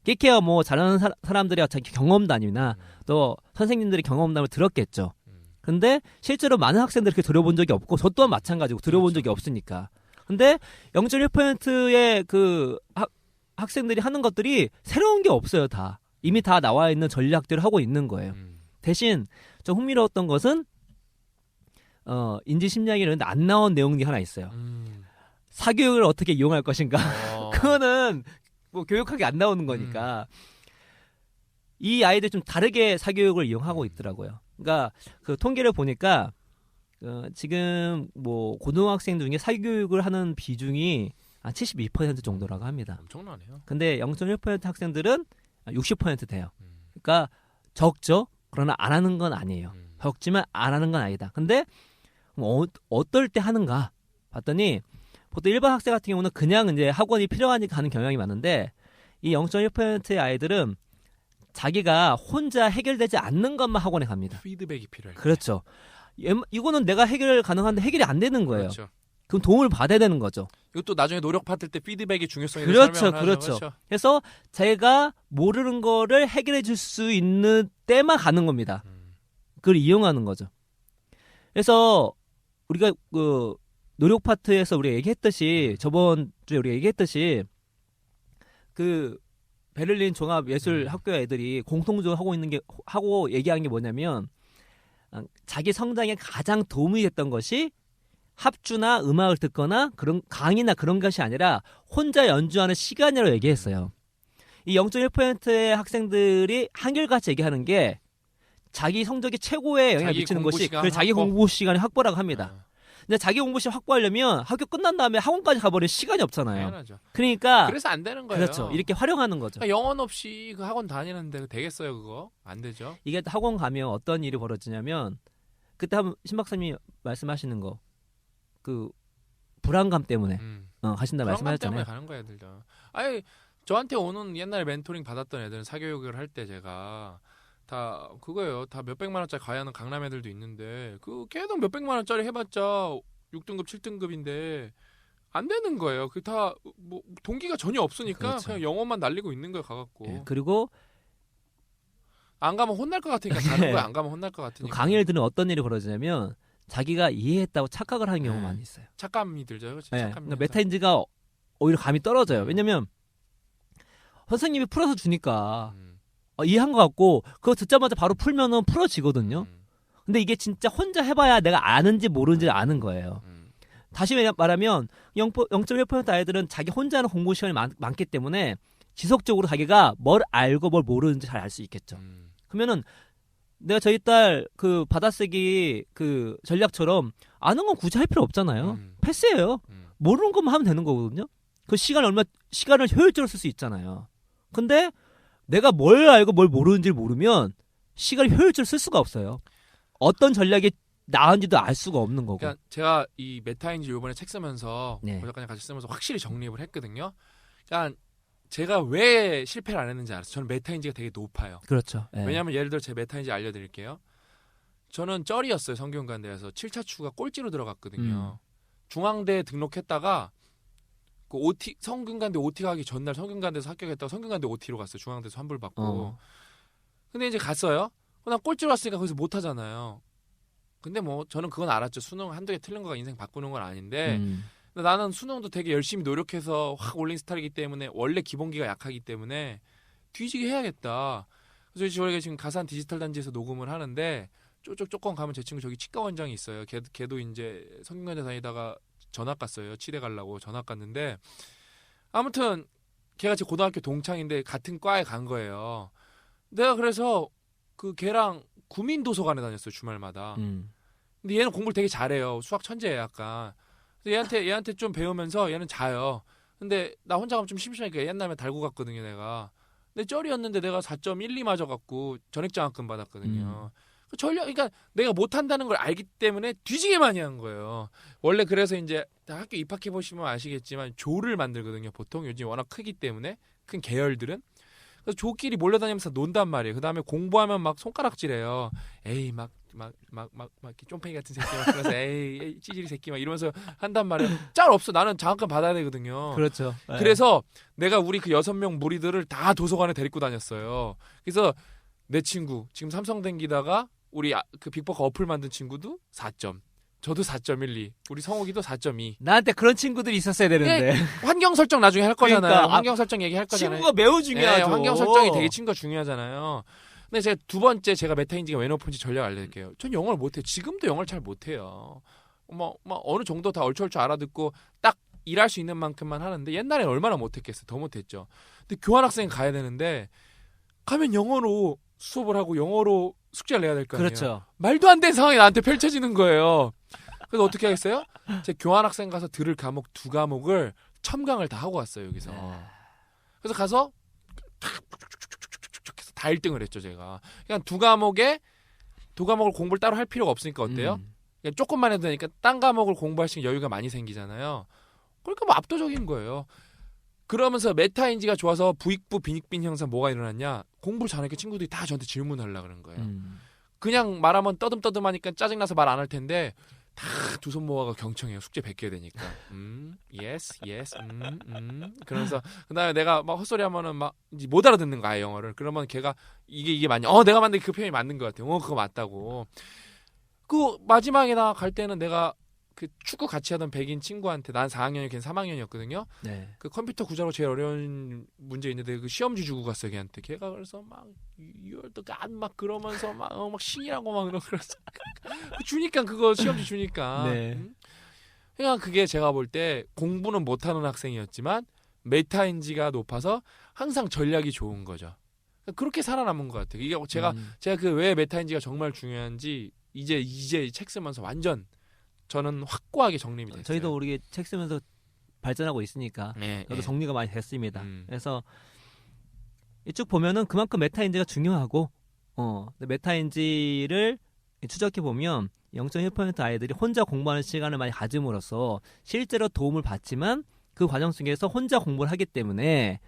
깨케야 뭐 잘하는 사람들이 자기 경험담이나 또 선생님들의 경험담을 들었겠죠. 근데 실제로 많은 학생들이 그렇게 들어본 적이 없고 저 또한 마찬가지고 들어본 적이 없으니까. 근데 0.1%의 그 학생들이 하는 것들이 새로운 게 없어요. 다 이미 다 나와 있는 전략들을 하고 있는 거예요. 대신 좀 흥미로웠던 것은 인지심리학이라는데 안 나온 내용이 하나 있어요. 사교육을 어떻게 이용할 것인가. 그거는 뭐 교육학이 안 나오는 거니까 이 아이들 좀 다르게 사교육을 이용하고 있더라고요. 그러니까 그 통계를 보니까 지금 뭐 고등학생 중에 사교육을 하는 비중이 한 72% 정도라고 합니다. 엄청나네요. 근데 0.1% 학생들은 60% 돼요. 그러니까 적죠. 그러나 안 하는 건 아니에요. 적지만 안 하는 건 아니다. 근데 어떨 때 하는가 봤더니 보통 일반 학생 같은 경우는 그냥 이제 학원이 필요하니까 하는 경향이 많은데 이 0.1%의 아이들은 자기가 혼자 해결되지 않는 것만 학원에 갑니다. 피드백이 필요해요. 그렇죠. 이거는 내가 해결 가능한데 해결이 안 되는 거예요. 그렇죠. 그럼 도움을 받아야 되는 거죠. 이것도 나중에 노력 받을 때 피드백의 중요성에 그렇죠, 설명을 그렇죠. 하죠. 그렇죠. 그래서 자기가 모르는 거를 해결해 줄 수 있는 때만 가는 겁니다. 그걸 이용하는 거죠. 그래서 우리가 그 노력 파트에서 우리가 얘기했듯이 저번 주에 우리가 얘기했듯이 그 베를린 종합예술학교 애들이 공통적으로 하고 얘기한 게 뭐냐면 자기 성장에 가장 도움이 됐던 것이 합주나 음악을 듣거나 그런 강의나 그런 것이 아니라 혼자 연주하는 시간이라고 얘기했어요. 이 0.1%의 학생들이 한결같이 얘기하는 게 자기 성적이 최고의 영향을 미치는 것이 자기 공부 시간의 확보라고 합니다. 근데 자기 공부 시간 확보하려면 학교 끝난 다음에 학원까지 가버릴 시간이 없잖아요. 당연하죠. 그러니까 그래서 안 되는 거예요. 그렇죠. 이렇게 활용하는 거죠. 그러니까 영혼 없이 그 학원 다니는데 되겠어요, 그거? 안 되죠. 이게 학원 가면 어떤 일이 벌어지냐면 그때 한번 신 박사님이 말씀하시는 거 그 불안감 때문에 가신다 말씀하셨잖아요. 불안감 때문에 가는 거예요, 애들도. 아니 저한테 오는 옛날 멘토링 받았던 애들은 사교육을 할 때 제가 다 그거예요. 다 몇백만 원짜리 가야 하는 강남 애들도 있는데 그 걔도 몇백만 원짜리 해봤자 6등급 7등급인데 안 되는 거예요. 그 다 뭐 동기가 전혀 없으니까 그렇죠. 그냥 영어만 날리고 있는 거예요. 가갖고 예, 그리고 안 가면 혼날 것 같으니까 가는 네. 거야. 안 가면 혼날 것 같으니까. 강의들은 어떤 일이 벌어지냐면 자기가 이해했다고 착각을 하는 경우가 네. 많이 있어요. 착감이 들죠. 그렇지? 예, 착감이 그러니까 메타인지가 오히려 감이 떨어져요. 왜냐면 선생님이 풀어서 주니까 이해한 것 같고 그거 듣자마자 바로 풀면은 풀어지거든요. 근데 이게 진짜 혼자 해봐야 내가 아는지 모르는지 아는 거예요. 다시 말하면 0.1% 아이들은 자기 혼자 하는 공부 시간이 많기 때문에 지속적으로 자기가 뭘 알고 뭘 모르는지 잘 알 수 있겠죠. 그러면은 내가 저희 딸 그 받아쓰기 그 전략처럼 아는 건 굳이 할 필요 없잖아요. 패스예요. 모르는 것만 하면 되는 거거든요. 그 시간을 효율적으로 쓸 수 있잖아요. 근데 내가 뭘 알고 뭘 모르는지를 모르면 시간을 효율적으로 쓸 수가 없어요. 어떤 전략이 나은지도 알 수가 없는 거고. 그러니까 제가 이 메타인지 이번에 책 쓰면서 네. 고작가님 같이 쓰면서 확실히 정립을 했거든요. 그러니까 제가 왜 실패를 안 했는지 알았어요. 저는 메타인지가 되게 높아요. 그렇죠. 네. 왜냐하면 예를 들어 제 메타인지 알려드릴게요. 저는 쩔이었어요. 성균관대에서 7차 추가 꼴찌로 들어갔거든요. 중앙대에 등록했다가 그 OT 성균관대 OT 가기 전날 성균관대에서 합격했다가 성균관대 OT로 갔어요. 중앙대에서 환불 받고. 근데 이제 갔어요. 난 꼴찌로 왔으니까 거기서 못 하잖아요. 근데 뭐 저는 그건 알았죠. 수능 한두 개 틀린 거가 인생 바꾸는 건 아닌데 근데 나는 수능도 되게 열심히 노력해서 확 올린 스타일이기 때문에 원래 기본기가 약하기 때문에 뒤지게 해야겠다. 그래서 저희가 지금 가산 디지털 단지에서 녹음을 하는데 조금 가면 제 친구 저기 치과 원장이 있어요. 걔도 이제 성균관대 다니다가 전학 갔어요. 치대 가려고 전학 갔는데 아무튼 걔가 제 고등학교 동창인데 같은 과에 간 거예요. 내가 그래서 그 걔랑 구민도서관에 다녔어요. 주말마다. 근데 얘는 공부를 되게 잘해요. 수학 천재예요. 약간. 얘한테 좀 배우면서 얘는 자요. 근데 나 혼자 가면 좀 심심하니까 옛날에 달고 갔거든요. 내가. 근데 쩔이었는데 내가 4.12 맞아갖고 전액장학금 받았거든요. 그러니까 내가 못한다는 걸 알기 때문에 뒤지게 많이 한 거예요. 원래 그래서 이제 학교 입학해 보시면 아시겠지만 조를 만들거든요. 보통 요즘 워낙 크기 때문에 큰 계열들은. 그래서 조끼리 몰려다니면서 논단 말이에요. 그 다음에 공부하면 막 손가락질해요. 에이 막 이렇게 쫌팽이 같은 새끼 막 그러면서 에이 찌질이 새끼 막 이러면서 한단 말이에요. 짤 없어. 나는 장학금 받아야 되거든요. 그렇죠. 네. 그래서 내가 우리 그 6명 무리들을 다 도서관에 데리고 다녔어요. 그래서 내 친구 지금 삼성 댕기다가 우리 그 빅버커 어플 만든 친구도 4점. 저도 4.12. 우리 성욱이도 4.2. 나한테 그런 친구들이 있었어야 되는데. 환경 설정 나중에 할 거잖아요. 그러니까, 환경 설정 얘기할 거잖아요. 친구가 매우 중요하죠. 네, 환경 설정이 되게 친구가 중요하잖아요. 근데 제가 두 번째 제가 메타인지가 왜 높은지 전략 알려드릴게요. 전 영어를 못해요. 지금도 영어를 잘 못해요. 뭐 어느 정도 다 얼추 알아듣고 딱 일할 수 있는 만큼만 하는데 옛날엔 얼마나 못했겠어요. 더 못했죠. 근데 교환학생 가야 되는데 가면 영어로 수업을 하고 영어로 숙제를 내야 될 거 아니에요. 그렇죠. 말도 안 되는 상황이 나한테 펼쳐지는 거예요. 그래서 어떻게 하겠어요? 제 교환학생 가서 들을 과목 2과목을 첨강을 다 하고 왔어요. 여기서. 그래서 가서 해서 다 1등을 했죠. 제가. 그냥 두 과목을 공부를 따로 할 필요가 없으니까 어때요? 그냥 조금만 해도 되니까 딴 과목을 공부할 수 있는 여유가 많이 생기잖아요. 그러니까 뭐 압도적인 거예요. 그러면서 메타인지가 좋아서 부익부 빈익빈 형상 뭐가 일어났냐? 공부를 잘하니까 친구들이 다 저한테 질문하려고 그러는 거예요. 그냥 말하면 떠듬떠듬하니까 짜증나서 말 안 할 텐데 다 두 손 모아가 경청해요. 숙제 100개 되니까. yes. 그러면서 그다음에 내가 막 헛소리하면은 막 이제 못 알아듣는 거야 영어를. 그러면 걔가 이게 맞냐? 내가 만든 그 표현이 맞는 것 같아. 그거 맞다고. 그 마지막에 나 갈 때는 내가 그 축구 같이 하던 백인 친구한테 난 4학년이 걔는 3학년이었거든요. 네. 그 컴퓨터 구자로 제일 어려운 문제 있는데 그 시험지 주고 갔어요 걔한테. 걔가 그래서 막 you're the god 막 그러면서 막 신이라고 막 그러면서 주니까 그거 시험지 주니까. 네. 그러니까 그게 제가 볼 때 공부는 못하는 학생이었지만 메타인지가 높아서 항상 전략이 좋은 거죠. 그렇게 살아남은 것 같아요. 이게 제가 그 왜 메타인지가 정말 중요한지 이제 책 쓰면서 완전 저는 확고하게 정립이 됐어요. 저희도 우리 책 쓰면서 발전하고 있으니까 저도 정리가 많이 됐습니다. 그래서 이쪽 보면은 그만큼 메타인지가 중요하고 메타인지를 추적해 보면 0.1% 아이들이 혼자 공부하는 시간을 많이 가짐으로써 실제로 도움을 받지만 그 과정 속에서 혼자 공부를 하기 때문에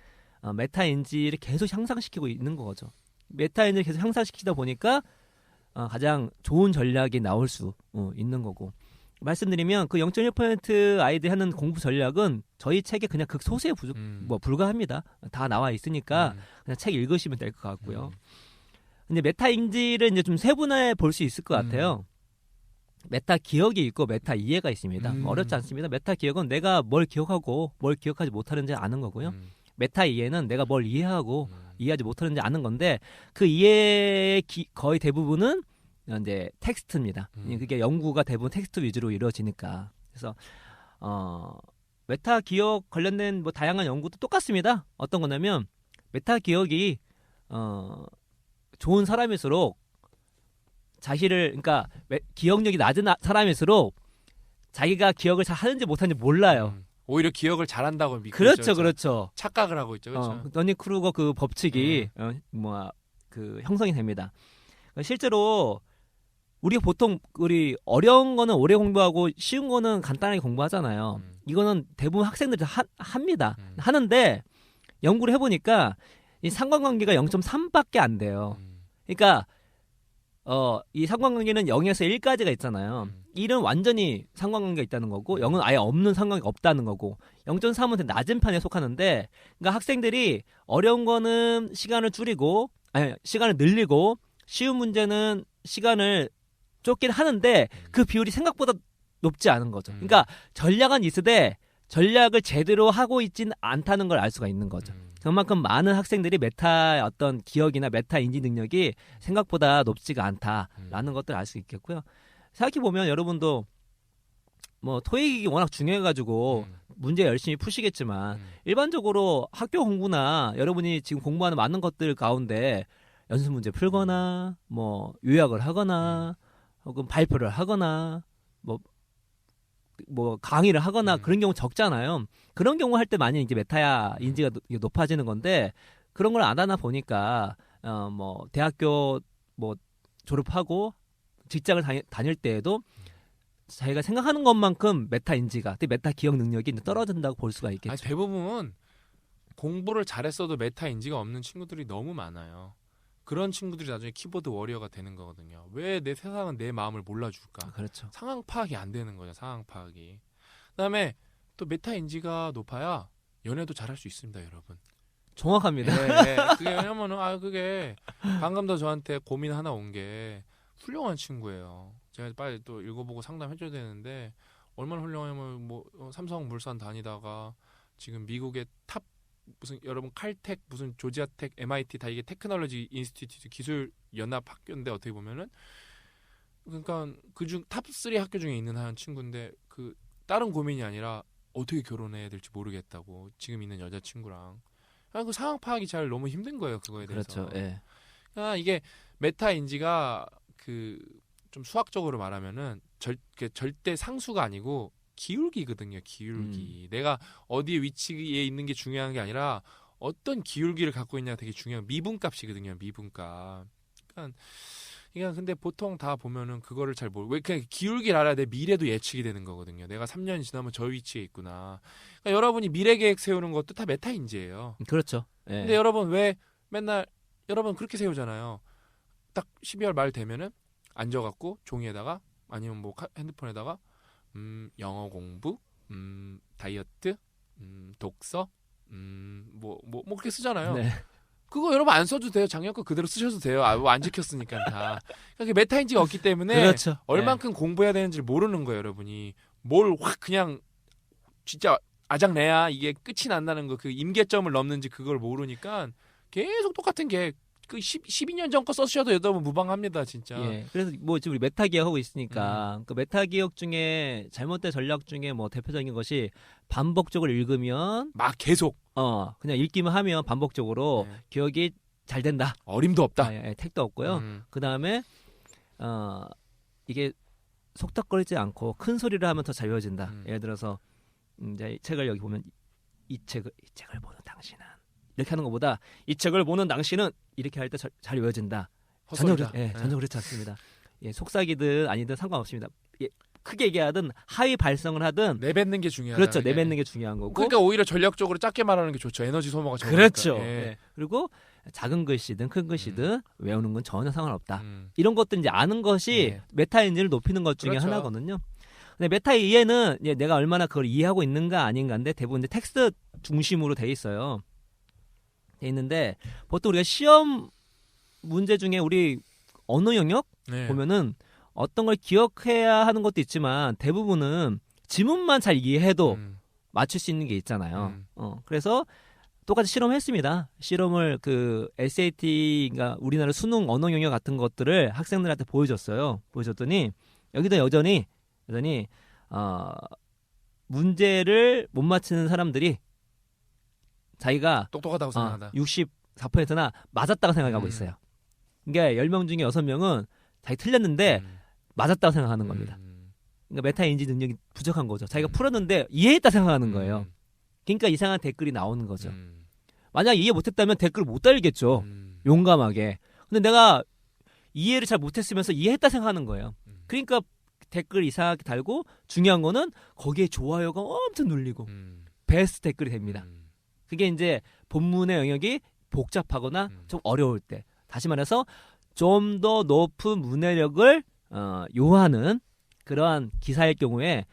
메타인지를 계속 향상시키고 있는 거죠. 메타 인지를 계속 향상시키다 보니까 가장 좋은 전략이 나올 수 있는 거고. 말씀드리면 그 0.1% 아이들이 하는 공부 전략은 저희 책에 그냥 극소수에 불과합니다. 다 나와 있으니까 그냥 책 읽으시면 될 것 같고요. 근데 메타 인지를 이제 좀 세분화해 볼 수 있을 것 같아요. 메타 기억이 있고 메타 이해가 있습니다. 어렵지 않습니다. 메타 기억은 내가 뭘 기억하고 뭘 기억하지 못하는지 아는 거고요. 메타 이해는 내가 뭘 이해하고 이해하지 못하는지 아는 건데 그 이해의 거의 대부분은 이제 텍스트입니다. 그게 연구가 대부분 텍스트 위주로 이루어지니까. 그래서 메타 기억 관련된 뭐 다양한 연구도 똑같습니다. 어떤 거냐면 메타 기억이 좋은 사람일수록 그러니까 기억력이 낮은 사람일수록 자기가 기억을 잘 하는지 못하는지 몰라요. 오히려 기억을 잘한다고 믿고 그렇죠, 그렇죠. 착각을 하고 있죠, 그렇죠. 더니 크루거 그 법칙이 그 형성이 됩니다. 실제로 우리가 보통 어려운 거는 오래 공부하고 쉬운 거는 간단하게 공부하잖아요. 이거는 대부분 학생들이 합니다. 하는데 연구를 해보니까 이 상관관계가 0.3밖에 안 돼요. 그러니까 이 상관관계는 0에서 1까지가 있잖아요. 1은 완전히 상관관계가 있다는 거고 0은 아예 없는 상관관계가 없다는 거고 0.3은 되게 낮은 편에 속하는데 그러니까 학생들이 어려운 거는 시간을 늘리고 쉬운 문제는 시간을 쫓긴 하는데 그 비율이 생각보다 높지 않은 거죠. 그러니까 전략은 있으되 전략을 제대로 하고 있진 않다는 걸 알 수가 있는 거죠. 그만큼 많은 학생들이 메타 어떤 기억이나 메타 인지 능력이 생각보다 높지가 않다라는 것들을 알 수 있겠고요. 생각해보면 여러분도 뭐 토익이 워낙 중요해가지고 문제 열심히 푸시겠지만 일반적으로 학교 공부나 여러분이 지금 공부하는 많은 것들 가운데 연습 문제 풀거나 뭐 요약을 하거나 혹은 발표를 하거나 뭐 강의를 하거나 그런 경우 적잖아요. 그런 경우 할 때 많이 이제 메타 인지가 높아지는 건데 그런 걸 안 하나 보니까 뭐 대학교 뭐 졸업하고 직장을 다닐 때에도 자기가 생각하는 것만큼 메타 인지가, 메타 기억 능력이 떨어진다고 볼 수가 있겠죠. 아니, 대부분 공부를 잘했어도 메타 인지가 없는 친구들이 너무 많아요. 그런 친구들이 나중에 키보드 워리어가 되는 거거든요. 왜 내 세상은 내 마음을 몰라줄까? 그렇죠. 상황 파악이 안 되는 거죠. 상황 파악이. 그다음에 또 메타 인지가 높아야 연애도 잘할 수 있습니다, 여러분. 정확합니다. 네, 그게 왜냐면은 그게 방금도 저한테 고민 하나 온 게 훌륭한 친구예요. 제가 빨리 또 읽어보고 상담해줘야 되는데 얼마나 훌륭하냐면 뭐 삼성물산 다니다가 지금 미국의 탑 무슨 여러분 칼텍 무슨 조지아텍 MIT 다 이게 테크놀로지 인스티튜트 기술 연합 학교인데 어떻게 보면은 그러니까 그중 탑 3 학교 중에 있는 한 친구인데 그 다른 고민이 아니라 어떻게 결혼해야 될지 모르겠다고 지금 있는 여자친구랑 그 상황 파악이 잘 너무 힘든 거예요 그거에 대해서. 그렇죠. 예. 이게 메타 인지가 그 좀 수학적으로 말하면은 절대 상수가 아니고 기울기거든요. 기울기. 내가 어디에 위치에 있는 게 중요한 게 아니라 어떤 기울기를 갖고 있냐가 되게 중요한 미분값이거든요. 미분값. 그러니까 근데 보통 다 보면은 그거를 잘 모르고 왜 그냥 기울기를 알아야 내 미래도 예측이 되는 거거든요. 내가 3년 지나면 저 위치에 있구나. 그러니까 여러분이 미래 계획 세우는 것도 다 메타 인지예요. 그렇죠. 예. 근데 여러분 왜 맨날 여러분 그렇게 세우잖아요. 딱 12월 말 되면은 앉아갖고 종이에다가 아니면 뭐 핸드폰에다가 영어 공부, 다이어트, 독서, 뭐 그렇게 쓰잖아요. 네. 그거 여러분 안 써도 돼요. 작년 거 그대로 쓰셔도 돼요. 뭐 안 지켰으니까 다. 그러니까 메타인지가 없기 때문에 그렇죠. 얼만큼 공부해야 되는지를 모르는 거예요, 여러분이. 뭘 확 그냥 진짜 아작내야 이게 끝이 난다는 거, 그 임계점을 넘는지 그걸 모르니까 계속 똑같은 게 그 12년 전 거 써주셔도 여러분 무방합니다, 진짜. 예. 그래서 뭐 지금 우리 메타 기억 하고 있으니까 그 메타 기억 중에 잘못된 전략 중에 뭐 대표적인 것이 반복적으로 읽으면 막 계속 그냥 읽기만 하면 반복적으로 기억이 잘 된다. 어림도 없다. 택도 없고요. 그 다음에 이게 속닥거리지 않고 큰 소리를 하면 더 잘 외워진다. 예를 들어서 이제 책을 여기 보면 이 책을 보는 당신은 이렇게 하는 것보다 이 책을 보는 당신은 이렇게 할 때 잘 외워진다. 전혀 그렇지 않습니다. 예, 속삭이든 아니든 상관없습니다. 예, 크게 얘기하든 하위 발성을 하든 내뱉는 게 중요하다. 그렇죠. 내뱉는 게 중요한 거고. 그러니까 오히려 전략적으로 작게 말하는 게 좋죠. 에너지 소모가 적으니까. 그렇죠. 예. 그리고 작은 글씨든 큰 글씨든 외우는 건 전혀 상관없다. 음. 이런 것들 이제 아는 것이 네. 메타인지를 높이는 것 중에 그렇죠. 하나거든요. 근데 메타 이해는 이제 내가 얼마나 그걸 이해하고 있는가 아닌가인데 대부분 이제 텍스트 중심으로 돼 있어요. 돼 있는데 보통 우리가 시험 문제 중에 우리 언어 영역 네. 보면은 어떤 걸 기억해야 하는 것도 있지만 대부분은 지문만 잘 이해해도 맞출 수 있는 게 있잖아요. 그래서 똑같이 실험했습니다. 실험을 그 SAT가 우리나라 수능 언어 영역 같은 것들을 학생들한테 보여줬어요. 보여줬더니 여기도 여전히 문제를 못 맞히는 사람들이 자기가 똑똑하다고 생각한다. 64%나 맞았다고 생각하고 있어요. 그러니까 10명 중에 6명은 자기 틀렸는데 맞았다고 생각하는 겁니다. 그러니까 메타 인지 능력이 부족한 거죠. 자기가 풀었는데 이해했다 생각하는 거예요. 그러니까 이상한 댓글이 나오는 거죠. 만약 이해 못했다면 댓글 못 달겠죠. 용감하게. 근데 내가 이해를 잘 못했으면서 이해했다 생각하는 거예요. 그러니까 댓글 이상하게 달고 중요한 거는 거기에 좋아요가 엄청 눌리고 베스트 댓글이 됩니다. 그게 이제 본문의 영역이 복잡하거나 좀 어려울 때, 다시 말해서 좀 더 높은 문해력을 요하는 그러한 기사일 경우에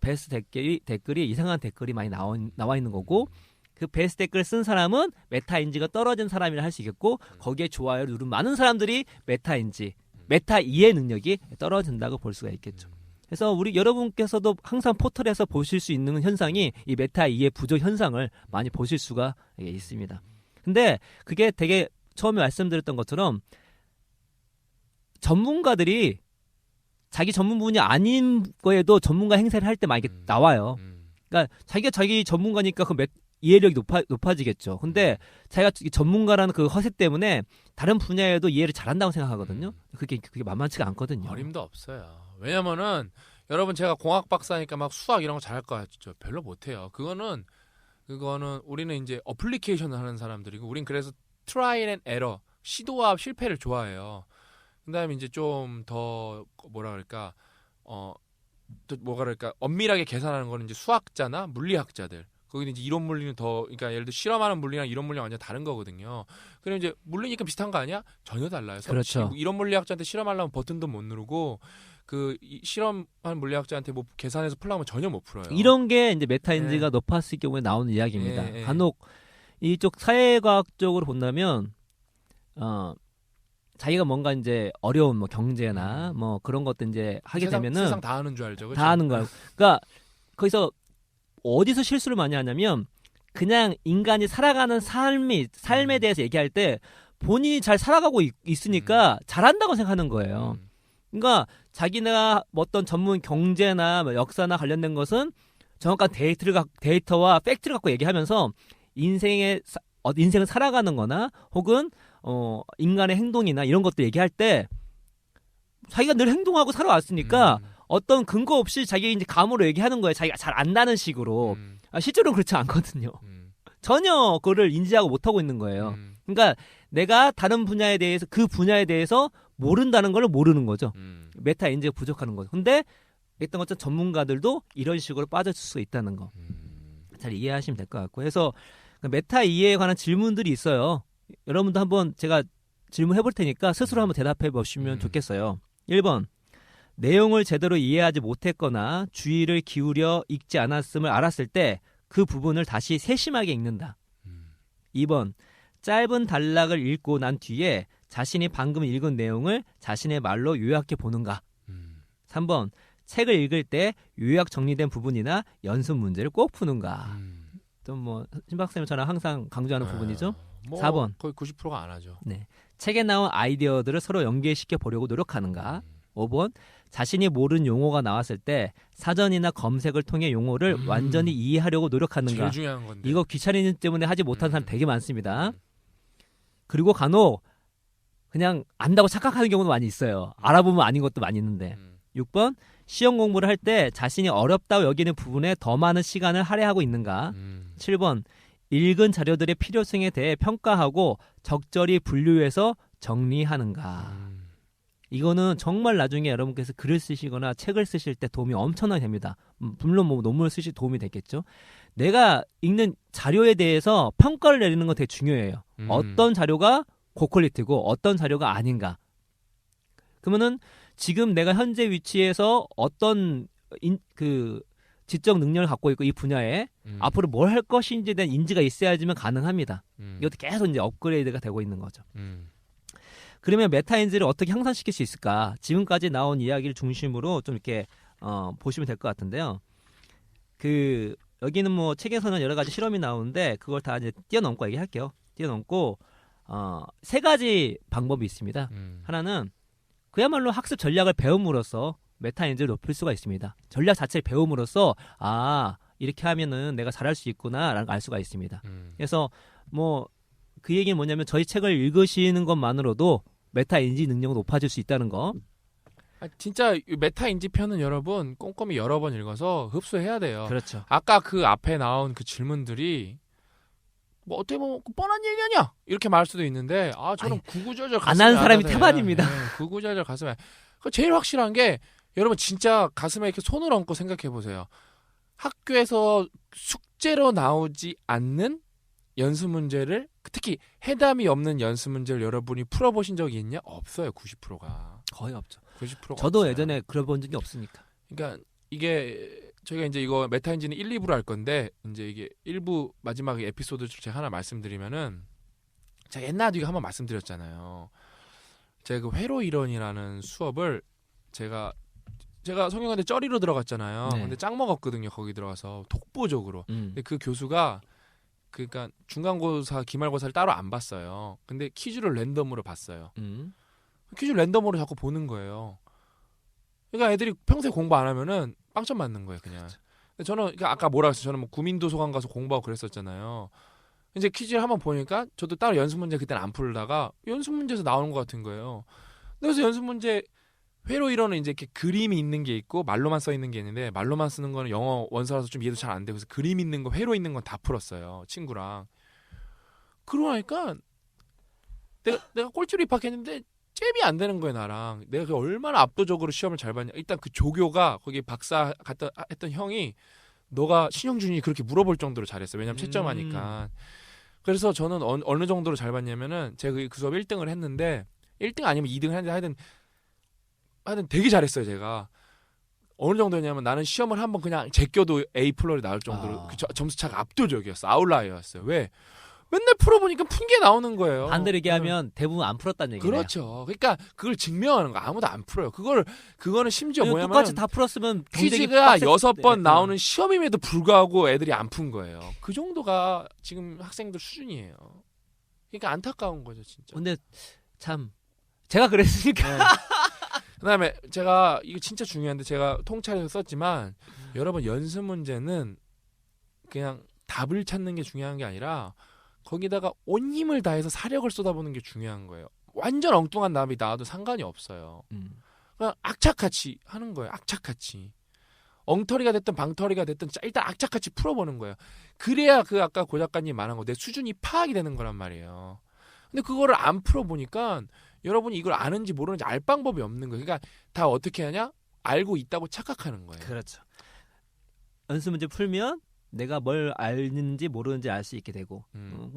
베스트 댓글이 이상한 댓글이 많이 나와 있는 거고, 그 베스트 댓글 쓴 사람은 메타인지가 떨어진 사람이라 할 수 있겠고, 거기에 좋아요를 누른 많은 사람들이 메타인지, 메타 이해 능력이 떨어진다고 볼 수가 있겠죠. 그래서 우리 여러분께서도 항상 포털에서 보실 수 있는 현상이 이 메타 이해 부족 현상을 많이 보실 수가 있습니다. 근데 그게 되게 처음에 말씀드렸던 것처럼 전문가들이 자기 전문 분야 아닌 거에도 전문가 행세를 할 때 많이 나와요. 그러니까 자기가 자기 전문가니까 그 이해력이 높아지겠죠. 근데 자기가 전문가라는 그 허세 때문에 다른 분야에도 이해를 잘한다고 생각하거든요. 그게 만만치가 않거든요. 어림도 없어요. 왜냐면은 여러분 제가 공학 박사니까 막 수학 이런 거 잘할 거 같죠. 별로 못해요. 그거는 우리는 이제 어플리케이션을 하는 사람들이고, 우린 그래서 트라이 앤 에러, 시도와 실패를 좋아해요. 그다음에 이제 좀 더 엄밀하게 계산하는 거는 이제 수학자나 물리학자들. 거기는 이제 이론 물리는 그러니까 예를 들어 실험하는 물리랑 이론 물리랑 완전 다른 거거든요. 그럼 이제 물리니까 비슷한 거 아니야? 전혀 달라요. 그렇죠. 이론 물리학자한테 실험하려면 버튼도 못 누르고, 실험한 물리학자한테 뭐 계산해서 풀려면 전혀 못 풀어요. 이런 게 이제 메타인지가 높았을 경우에 나오는 이야기입니다. 간혹 이쪽 사회과학적으로 본다면 자기가 뭔가 이제 어려운 뭐 경제나 뭐 그런 것들 이제 하게 되면은 세상 다 하는 줄 알죠. 그렇죠? 다 하는 거예요. 그러니까 거기서 어디서 실수를 많이 하냐면 그냥 인간이 살아가는 삶에 대해서 얘기할 때 본인이 잘 살아가고 있으니까 잘한다고 생각하는 거예요. 그러니까 자기네가 어떤 전문 경제나 뭐 역사나 관련된 것은 정확한 데이터와 팩트를 갖고 얘기하면서 인생을 살아가는 거나 혹은 인간의 행동이나 이런 것들 얘기할 때 자기가 늘 행동하고 살아왔으니까 어떤 근거 없이 자기 이제 감으로 얘기하는 거예요. 자기가 잘 안다는 식으로. 실제로는 그렇지 않거든요. 전혀 그거를 인지하고 못하고 있는 거예요. 그러니까 내가 다른 분야에 대해서 그 분야에 대해서 모른다는 걸 모르는 거죠. 메타 인지가 부족하는 거죠. 근데 했던 것처럼 전문가들도 이런 식으로 빠져줄 수 있다는 거. 잘 이해하시면 될 것 같고. 그래서 메타 이해에 관한 질문들이 있어요. 여러분도 한번 제가 질문해 볼 테니까 스스로 한번 대답해 보시면 좋겠어요. 1번. 내용을 제대로 이해하지 못했거나 주의를 기울여 읽지 않았음을 알았을 때 그 부분을 다시 세심하게 읽는다. 2번. 짧은 단락을 읽고 난 뒤에 자신이 방금 읽은 내용을 자신의 말로 요약해 보는가. 3번. 책을 읽을 때 요약 정리된 부분이나 연습 문제를 꼭 푸는가. 좀 뭐 신박쌤이 저랑 항상 강조하는 부분이죠. 4번. 거의 90%가 안 하죠. 네. 책에 나온 아이디어들을 서로 연계시켜 보려고 노력하는가. 5번. 자신이 모르는 용어가 나왔을 때 사전이나 검색을 통해 용어를 완전히 이해하려고 노력하는가. 제일 중요한 건데. 이거 귀차니즘 때문에 하지 못한 사람 되게 많습니다. 그리고 간혹 그냥 안다고 착각하는 경우도 많이 있어요. 알아보면 아닌 것도 많이 있는데. 6번. 시험 공부를 할 때 자신이 어렵다고 여기는 부분에 더 많은 시간을 할애하고 있는가. 7번. 읽은 자료들의 필요성에 대해 평가하고 적절히 분류해서 정리하는가. 이거는 정말 나중에 여러분께서 글을 쓰시거나 책을 쓰실 때 도움이 엄청나게 됩니다. 물론 뭐 논문을 쓰실 도움이 되겠죠. 내가 읽는 자료에 대해서 평가를 내리는 건 되게 중요해요. 어떤 자료가 고퀄리티고 어떤 자료가 아닌가. 그러면은 지금 내가 현재 위치에서 어떤 그 지적 능력을 갖고 있고 이 분야에 앞으로 뭘 할 것인지에 대한 인지가 있어야지만 가능합니다. 이것도 계속 이제 업그레이드가 되고 있는 거죠. 그러면 메타인지를 어떻게 향상시킬 수 있을까? 지금까지 나온 이야기를 중심으로 좀 이렇게 보시면 될 것 같은데요. 그 여기는 뭐 책에서는 여러 가지 실험이 나오는데 그걸 다 이제 뛰어넘고 얘기할게요. 뛰어넘고 3가지 방법이 있습니다. 하나는 그야말로 학습 전략을 배움으로써 메타인지를 높일 수가 있습니다. 전략 자체를 배움으로써 이렇게 하면은 내가 잘할 수 있구나라는 걸 알 수가 있습니다. 그래서 뭐 그 얘기는 뭐냐면 저희 책을 읽으시는 것만으로도 메타인지 능력이 높아질 수 있다는 거. 진짜 메타인지 편은 여러분 꼼꼼히 여러 번 읽어서 흡수해야 돼요. 그렇죠. 아까 그 앞에 나온 그 질문들이 뭐 어떻게 보면 뻔한 얘기 아니야 이렇게 말할 수도 있는데 저는 구구절절 가슴에 안 한 사람이 와닿아요. 태반입니다. 네, 구구절절 가슴에. 제일 확실한 게 여러분 진짜 가슴에 이렇게 손을 얹고 생각해 보세요. 학교에서 숙제로 나오지 않는 연습 문제를 특히 해담이 없는 연습 문제를 여러분이 풀어보신 적이 있냐? 없어요. 90%가. 거의 없죠. 90%가 저도 없어요. 예전에 그래 본 적이 없으니까. 그러니까 이게 저희가 이제 이거 메타인지는 1, 2부로 할 건데 이제 이게 1부 마지막 에피소드 제가 하나 말씀드리면은 제가 옛날에 이거 한번 말씀드렸잖아요. 제가 그 회로 이론이라는 수업을 제가 성균관대 쩌리로 들어갔잖아요. 네. 근데 짱 먹었거든요. 거기 들어가서 독보적으로. 근데 그 교수가 그러니까 중간고사, 기말고사를 따로 안 봤어요. 근데 퀴즈를 랜덤으로 봤어요. 퀴즈 랜덤으로 자꾸 보는 거예요. 그러니까 애들이 평소에 공부 안 하면은 빵점 맞는 거예요, 그냥. 그렇죠. 근데 저는 그러니까 아까 뭐라 했어요? 저는 뭐 구민도서관 가서 공부하고 그랬었잖아요. 이제 퀴즈를 한번 보니까 저도 따로 연습 문제 그때는 안 풀다가 연습 문제에서 나오는 것 같은 거예요. 그래서 연습 문제 회로 이론은 이제 이렇게 그림이 있는 게 있고 말로만 써 있는 게 있는데 말로만 쓰는 거는 영어 원서라서 좀 이해도 잘 안 되고 그래서 그림 있는 거 회로 있는 건 다 풀었어요 친구랑. 그러고 나니까 내가 꼴찌로 입학했는데 잽이 안 되는 거예요 나랑. 내가 얼마나 압도적으로 시험을 잘 봤냐. 일단 그 조교가 거기 박사 했던 형이 너가 신영준이 그렇게 물어볼 정도로 잘했어. 왜냐면 채점하니까. 그래서 저는 어느 정도로 잘 봤냐면은 제가 그 수업 1등을 했는데 1등 아니면 2등을 했는데 하여튼 되게 잘했어요 제가. 어느 정도였냐면 나는 시험을 한번 그냥 제껴도 A 플러스 나올 정도로 그 점수차가 압도적이었어. 아웃라이어였어요. 왜? 맨날 풀어보니까 푼 게 나오는 거예요. 반대로 얘기하면 대부분 안 풀었다는 얘기네요. 그렇죠. 그러니까 그걸 증명하는 거 아무도 안 풀어요. 그거는 심지어 뭐냐면 똑같이 다 풀었으면 퀴즈가 6번 나오는 시험임에도 불구하고 애들이 안 푼 거예요. 그 정도가 지금 학생들 수준이에요. 그러니까 안타까운 거죠 진짜. 근데 참 제가 그랬으니까. 네. 그다음에 제가 이거 진짜 중요한데 제가 통찰해서 썼지만 여러분 연습 문제는 그냥 답을 찾는 게 중요한 게 아니라 거기다가 온 힘을 다해서 사력을 쏟아보는 게 중요한 거예요. 완전 엉뚱한 답이 나와도 상관이 없어요. 그냥 악착같이 하는 거예요. 악착같이. 엉터리가 됐든 방터리가 됐든 일단 악착같이 풀어보는 거예요. 그래야 그 아까 고 작가님 말한 거 내 수준이 파악이 되는 거란 말이에요. 근데 그거를 안 풀어보니까 여러분이 이걸 아는지 모르는지 알 방법이 없는 거예요. 그러니까 다 어떻게 하냐? 알고 있다고 착각하는 거예요. 그렇죠. 연습 문제 풀면 내가 뭘 알는지 모르는지 알 수 있게 되고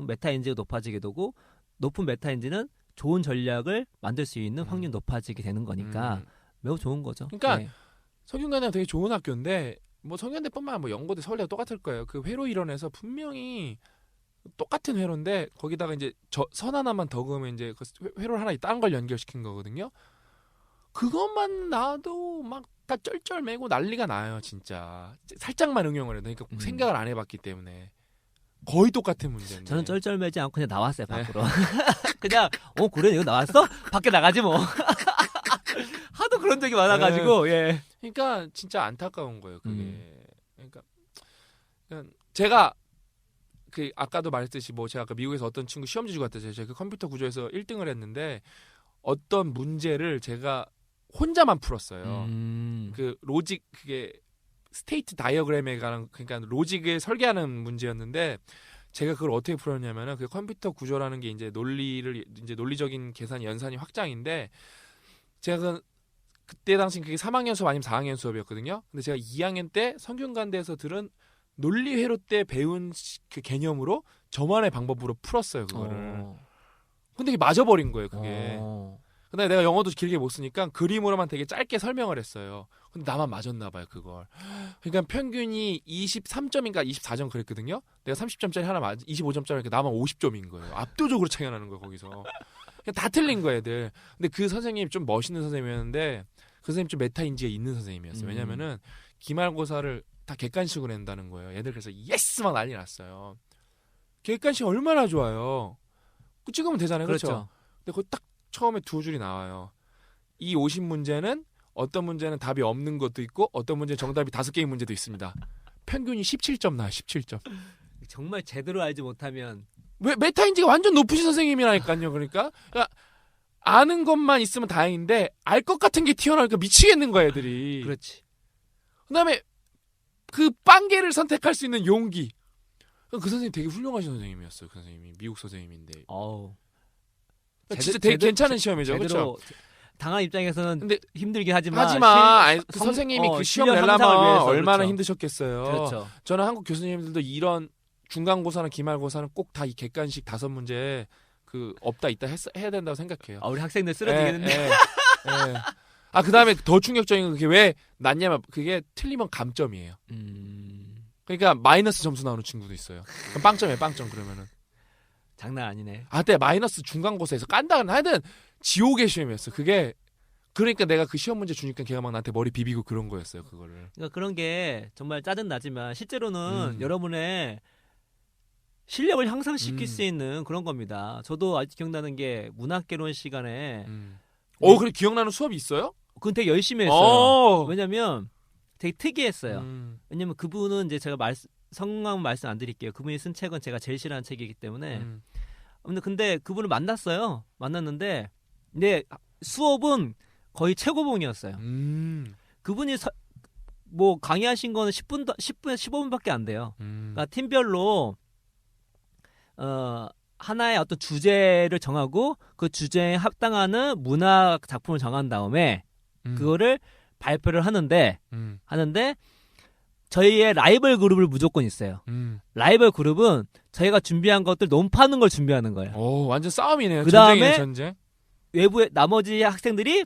메타인지가 높아지게 되고 높은 메타인지는 좋은 전략을 만들 수 있는 확률이 높아지게 되는 거니까 매우 좋은 거죠. 그러니까 네. 성균관대가 되게 좋은 학교인데 뭐 성균관대뿐만 아니라 뭐 연고대, 서울대가 똑같을 거예요. 그 회로 이론에서 분명히 똑같은 회로인데 거기다가 이제 선 하나만 더 그으면 이제 그 회로를 하나 딴 걸 연결시킨 거거든요. 그것만 나도 막 다 쩔쩔매고 난리가 나요 진짜. 살짝만 응용을 해도 그러니까 생각을 안 해봤기 때문에 거의 똑같은 문제인데. 저는 쩔쩔매지 않고 그냥 나왔어요 밖으로. 그냥 그래 이거 나왔어? 밖에 나가지 뭐. 하도 그런 적이 많아가지고 예. 그러니까 진짜 안타까운 거예요 그게. 그러니까 제가 그 아까도 말했듯이 뭐 제가 아까 미국에서 어떤 친구 시험지 주고 왔대요. 제가 그 컴퓨터 구조에서 1등을 했는데 어떤 문제를 제가 혼자만 풀었어요. 그 로직 그게 스테이트 다이어그램에 관한 그러니까 로직을 설계하는 문제였는데 제가 그걸 어떻게 풀었냐면은 그 컴퓨터 구조라는 게 이제 논리적인 계산 연산이 확장인데 제가 그때 당시 그게 3학년 수업 아니면 4학년 수업이었거든요. 근데 제가 2학년 때 성균관대에서 들은 논리회로 때 배운 그 개념으로 저만의 방법으로 풀었어요, 그거를. 근데 이게 맞아버린 거예요, 그게. 근데 내가 영어도 길게 못 쓰니까 그림으로만 되게 짧게 설명을 했어요. 근데 나만 맞았나 봐요, 그걸. 그러니까 평균이 23점인가 24점 그랬거든요. 내가 30점짜리 하나 25점짜리 나만 50점인 거예요. 압도적으로 차이가 나는 거예요, 거기서. 그냥 다 틀린 거예요, 애들. 근데 그 선생님이 좀 멋있는 선생님이었는데 그 선생님 좀 메타인지가 있는 선생님이었어요. 왜냐면은 기말고사를 다 객관식으로 낸다는 거예요. 애들 그래서 예스 막 난리 났어요. 객관식 얼마나 좋아요. 찍으면 되잖아요, 그렇죠? 근데 그거 딱 처음에 두 줄이 나와요. 이 50문제는 어떤 문제는 답이 없는 것도 있고 어떤 문제는 정답이 5개의 문제도 있습니다. 평균이 17점 나와요. 17점. 정말 제대로 알지 못하면 왜 메타인지가 완전 높으신 선생님이라니까요. 그러니까 아는 것만 있으면 다행인데 알 것 같은 게 튀어나오니까 미치겠는 거야, 애들이. 그렇지. 그다음에 그 빵개를 선택할 수 있는 용기. 그 선생님 되게 훌륭하신 선생님이었어요. 그 선생님이 미국 선생님인데. 진짜 되게 괜찮은 시험이죠, 그렇죠? 당한 입장에서는 근데 힘들긴 하지만 그 선생님이 그 시험 내려면 얼마나 그렇죠. 힘드셨겠어요. 그렇죠. 저는 한국 교수님들도 이런 중간고사나 기말고사는 꼭 다 이 객관식 5문제 그 없다 있다 해야 된다고 생각해요. 우리 학생들 쓰러지겠는데. 그다음에 더 충격적인 건 그게 왜 났냐면 그게 틀리면 감점이에요. 그러니까 마이너스 점수 나오는 친구도 있어요. 그럼 빵점이에요, 빵점 그러면은. 장난 아니네. 그때 마이너스 중간고사에서 깐다는 하여튼 지옥의 시험이었어. 그게 그러니까 내가 그 시험 문제 주니까 걔가 막 나한테 머리 비비고 그런 거였어요, 그거를. 그러니까 그런 게 정말 짜증 나지만 실제로는 여러분의 실력을 향상시킬 수 있는 그런 겁니다. 저도 아직 기억나는 게 문학개론 시간에 그래 기억나는 수업이 있어요? 그건 되게 열심히 했어요. 왜냐면 되게 특이했어요. 왜냐면 그분은 이제 제가 성함 말씀 안 드릴게요. 그분이 쓴 책은 제가 제일 싫어하는 책이기 때문에. 근데 그분을 만났어요. 만났는데 근데 수업은 거의 최고봉이었어요. 그분이 뭐 강의하신 거는 10분 15분밖에 안 돼요. 그러니까 팀별로 하나의 어떤 주제를 정하고 그 주제에 합당하는 문학 작품을 정한 다음에 그거를 발표를 하는데 저희의 라이벌 그룹을 무조건 있어요. 라이벌 그룹은 저희가 준비한 것들 논파하는 걸 준비하는 거예요. 완전 싸움이네요. 그다음에 전쟁. 외부의 나머지 학생들이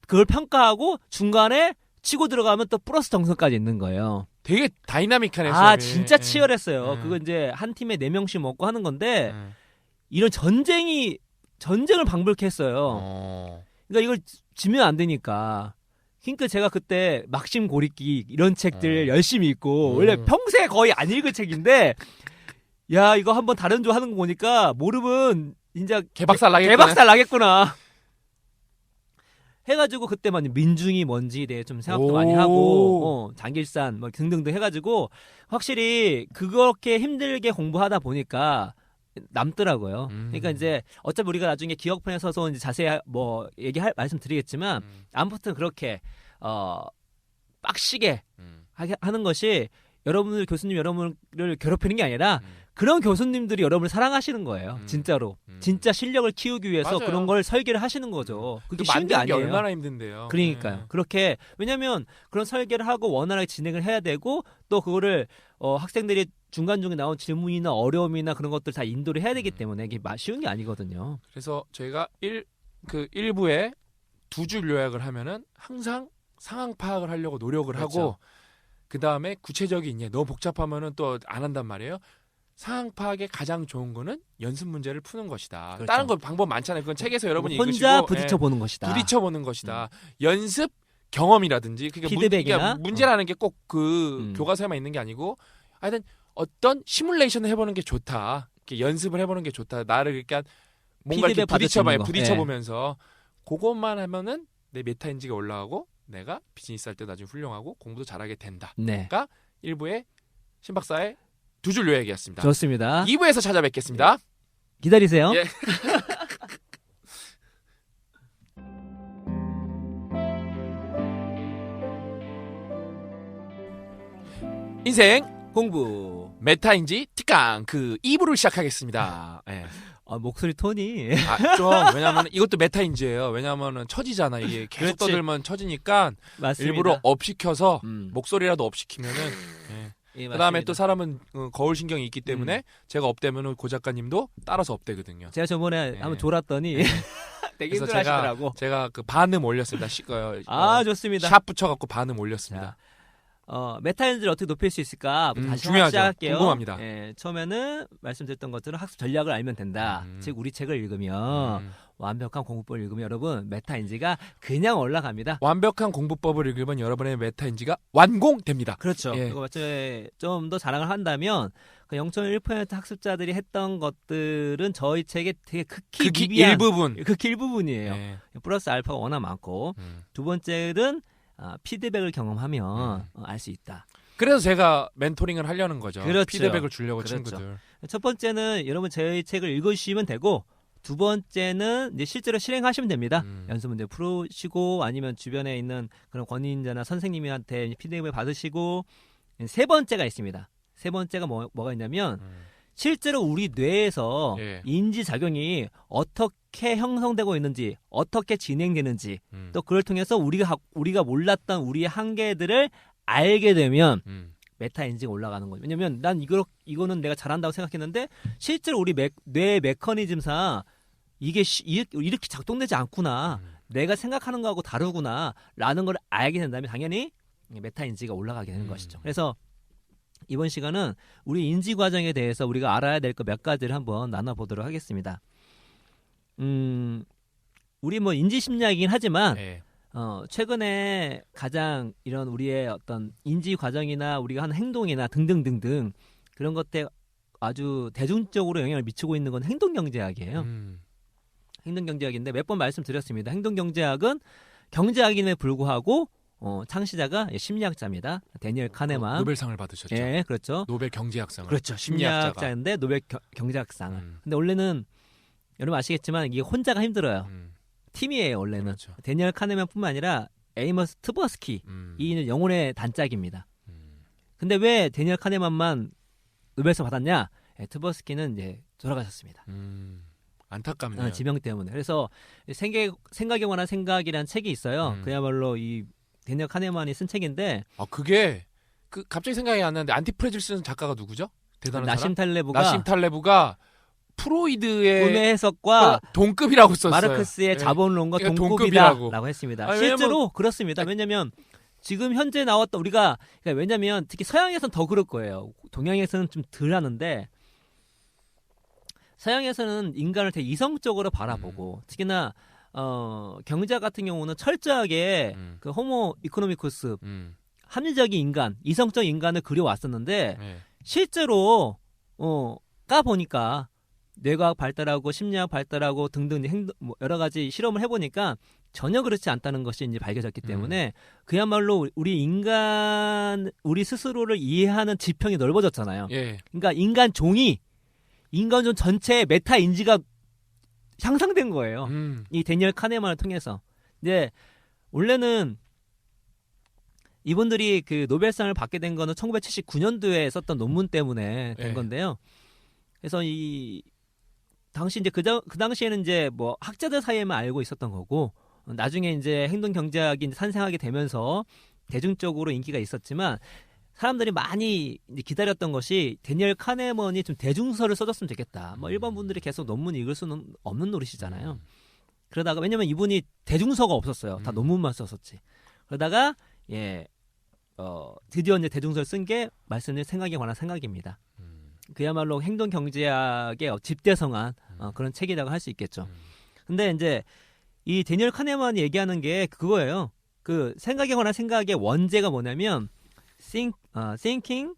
그걸 평가하고 중간에 치고 들어가면 또 플러스 점수까지 있는 거예요. 되게 다이나믹하네요. 진짜 치열했어요. 그거 이제 한 팀에 4명씩 먹고 하는 건데 이런 전쟁을 방불케 했어요. 그러니까 이걸 지면 안 되니까. 그러니까 제가 그때 막심 고리끼 이런 책들 열심히 읽고 원래 평소에 거의 안 읽을 책인데 야 이거 한번 다른 조 하는 거 보니까 모르면 진짜 개박살 나겠구나 해가지고 그때만 민중이 뭔지에 대해 좀 생각도 많이 하고 장길산 뭐 등등등 해가지고 확실히 그렇게 힘들게 공부하다 보니까 남더라고요. 그러니까 이제 어차피 우리가 나중에 기억편에 서서 이제 자세히 뭐 말씀드리겠지만 아무튼 그렇게 빡시게 하는 것이 교수님 여러분을 괴롭히는 게 아니라 그런 교수님들이 여러분을 사랑하시는 거예요. 진짜로. 진짜 실력을 키우기 위해서 맞아요. 그런 걸 설계를 하시는 거죠. 그게 쉬운 게 아니에요. 얼마나 힘든데요. 그러니까요. 그렇게 왜냐하면 그런 설계를 하고 원활하게 진행을 해야 되고 또 그거를 학생들이 중간중간에 나온 질문이나 어려움이나 그런 것들 다 인도를 해야 되기 때문에 이게 쉬운 게 아니거든요. 그래서 저희가 1부에 2줄 요약을 하면은 항상 상황 파악을 하려고 노력을 그렇죠. 하고 그 다음에 구체적인 너무 복잡하면은 또 안 한단 말이에요. 상황 파악에 가장 좋은 거는 연습 문제를 푸는 것이다. 그렇죠. 다른 거 방법 많잖아요. 그건 책에서 여러분이 혼자 읽으시고 부딪혀 보는 것이다. 부딪혀보는 것이다. 연습 경험이라든지 그러니까 피드백이나 문제라는 게 꼭 그 교과서에만 있는 게 아니고 하여튼 어떤 시뮬레이션을 해보는 게 좋다. 이렇게 연습을 해보는 게 좋다. 나를 그러니까 뭔가 이렇게 부딪혀보면서 그것만 하면은 내 메타인지가 올라가고 내가 비즈니스 할 때 나중에 훌륭하고 공부도 잘하게 된다. 네. 그러니까 1부의 신박사의 2줄 요약이었습니다. 좋습니다. 2부에서 찾아뵙겠습니다. 기다리세요. 예. 인생 공부 메타인지 티깡 그 2부를 시작하겠습니다. 네. 목소리 톤이 좀 왜냐면 이것도 메타인지예요. 왜냐면은 처지잖아. 이게 계속 그렇지. 떠들면 처지니까 맞습니다. 일부러 업 시켜서 음. 목소리라도 업 시키면은 예, 그다음에 맞습니다. 또 사람은 거울 신경이 있기 때문에 제가 업되면은 고 작가님도 따라서 업되거든요. 제가 저번에 네. 한번 졸았더니 되게 그래서 힘들어하시더라고. 제가 그 반음 올렸습니다. 좋습니다. 샵 붙여갖고 반음 올렸습니다. 메타인지를 어떻게 높일 수 있을까? 다시 중요하죠. 시작할게요. 궁금합니다. 예, 처음에는 말씀드렸던 것처럼 학습 전략을 알면 된다. 즉 우리 책을 읽으면 완벽한 공부법을 읽으면 여러분 메타인지가 그냥 올라갑니다. 완벽한 공부법을 읽으면 여러분의 메타인지가 완공됩니다. 그렇죠. 예. 그리고 좀 더 자랑을 한다면 그 0.1% 학습자들이 했던 것들은 저희 책에 되게 극히 극히 미비한 일부분. 극히 일부분이에요. 예. 플러스 알파가 워낙 많고 두 번째는 피드백을 경험하면 알 수 있다. 그래서 제가 멘토링을 하려는 거죠. 그렇죠. 피드백을 주려고 그렇죠. 친구들. 첫 번째는 여러분 저희 책을 읽으시면 되고 두 번째는 이제 실제로 실행하시면 됩니다. 연습 문제 풀으시고 아니면 주변에 있는 그런 권위인자나 선생님한테 피드백을 받으시고 세 번째가 있습니다. 세 번째가 뭐가 있냐면 실제로 우리 뇌에서 예. 인지작용이 어떻게 형성되고 있는지 어떻게 진행되는지 또 그걸 통해서 우리가 몰랐던 우리의 한계들을 알게 되면 메타인지가 올라가는 거죠. 왜냐면 난 이거는 내가 잘한다고 생각했는데 실제로 우리 뇌의 메커니즘상 이게 이렇게 작동되지 않구나. 내가 생각하는 거하고 다르구나 라는 걸 알게 된다면 당연히 메타인지가 올라가게 되는 것이죠. 그래서 이번 시간은 우리 인지 과정에 대해서 우리가 알아야 될 것 몇 가지를 한번 나눠보도록 하겠습니다. 우리 뭐 인지 심리학이긴 하지만 예. 최근에 가장 이런 우리의 어떤 인지 과정이나 우리가 하는 행동이나 등등등등 그런 것들 아주 대중적으로 영향을 미치고 있는 건 행동경제학이에요. 행동경제학인데 몇 번 말씀드렸습니다. 행동경제학은 경제학임에 불구하고 창시자가 심리학자입니다. 데니얼 카네만. 노벨상을 받으셨죠. 예, 그렇죠. 노벨 경제학상을. 그렇죠. 심리학자인데 노벨 경제학상을. 근데 원래는 여러분 아시겠지만 이게 혼자가 힘들어요. 팀이에요, 원래는. 그렇죠. 데니얼 카네만뿐만 아니라 에이머스 트버스키 이 영혼의 단짝입니다. 근데 왜 데니얼 카네만만 노벨상 받았냐? 트버스키는 이제 돌아가셨습니다. 안타깝네요. 지병 때문에. 그래서 생각에 관한 생각이라는 책이 있어요. 그야말로 이 데니얼 카네만이 쓴 책인데 그게 갑자기 생각이 안 나는데 안티프레질 쓰는 작가가 누구죠? 대단한 나심 사람? 탈레브가 나심 탈레브가 프로이드의 꿈의 해석과 동급이라고 썼어요. 마르크스의 예. 자본론과 그러니까 동급이다라고 했습니다. 아니, 실제로 그렇습니다. 왜냐하면 지금 현재 나왔던 우리가 그러니까 왜냐하면 특히 서양에서는 더 그럴 거예요. 동양에서는 좀 덜 하는데 서양에서는 인간을 되게 이성적으로 바라보고 특히나 경제학 같은 경우는 철저하게 그 호모 이코노미쿠스 합리적인 인간, 이성적 인간을 그려왔었는데 예. 실제로 까 보니까 뇌과학 발달하고 심리학 발달하고 등등 여러 가지 실험을 해보니까 전혀 그렇지 않다는 것이 이제 밝혀졌기 때문에 그야말로 우리 스스로를 이해하는 지평이 넓어졌잖아요. 예. 그러니까 인간종 전체의 메타 인지가 향상된 거예요. 이 데니얼 카네만을 통해서. 근데 원래는 이분들이 그 노벨상을 받게 된 거는 1979년도에 썼던 논문 때문에 된 예. 건데요. 그래서 이 당시 이제 그 당시에는 이제 뭐 학자들 사이에만 알고 있었던 거고 나중에 이제 행동 경제학이 산생하게 되면서 대중적으로 인기가 있었지만 사람들이 많이 이제 기다렸던 것이 데니얼 카네먼이 좀 대중서를 써줬으면 좋겠다. 뭐 일반 분들이 계속 논문 읽을 수는 없는 노릇이잖아요. 그러다가 왜냐면 이분이 대중서가 없었어요. 다 논문만 썼었지. 그러다가 드디어 이제 대중서를 쓴 게 말씀드린 생각에 관한 생각입니다. 그야말로 행동 경제학의 집대성한 그런 책이라고 할 수 있겠죠. 근데 이제 이 데니얼 카네만이 얘기하는 게 그거예요. 그 생각에 관한 생각의 원제가 뭐냐면 thinking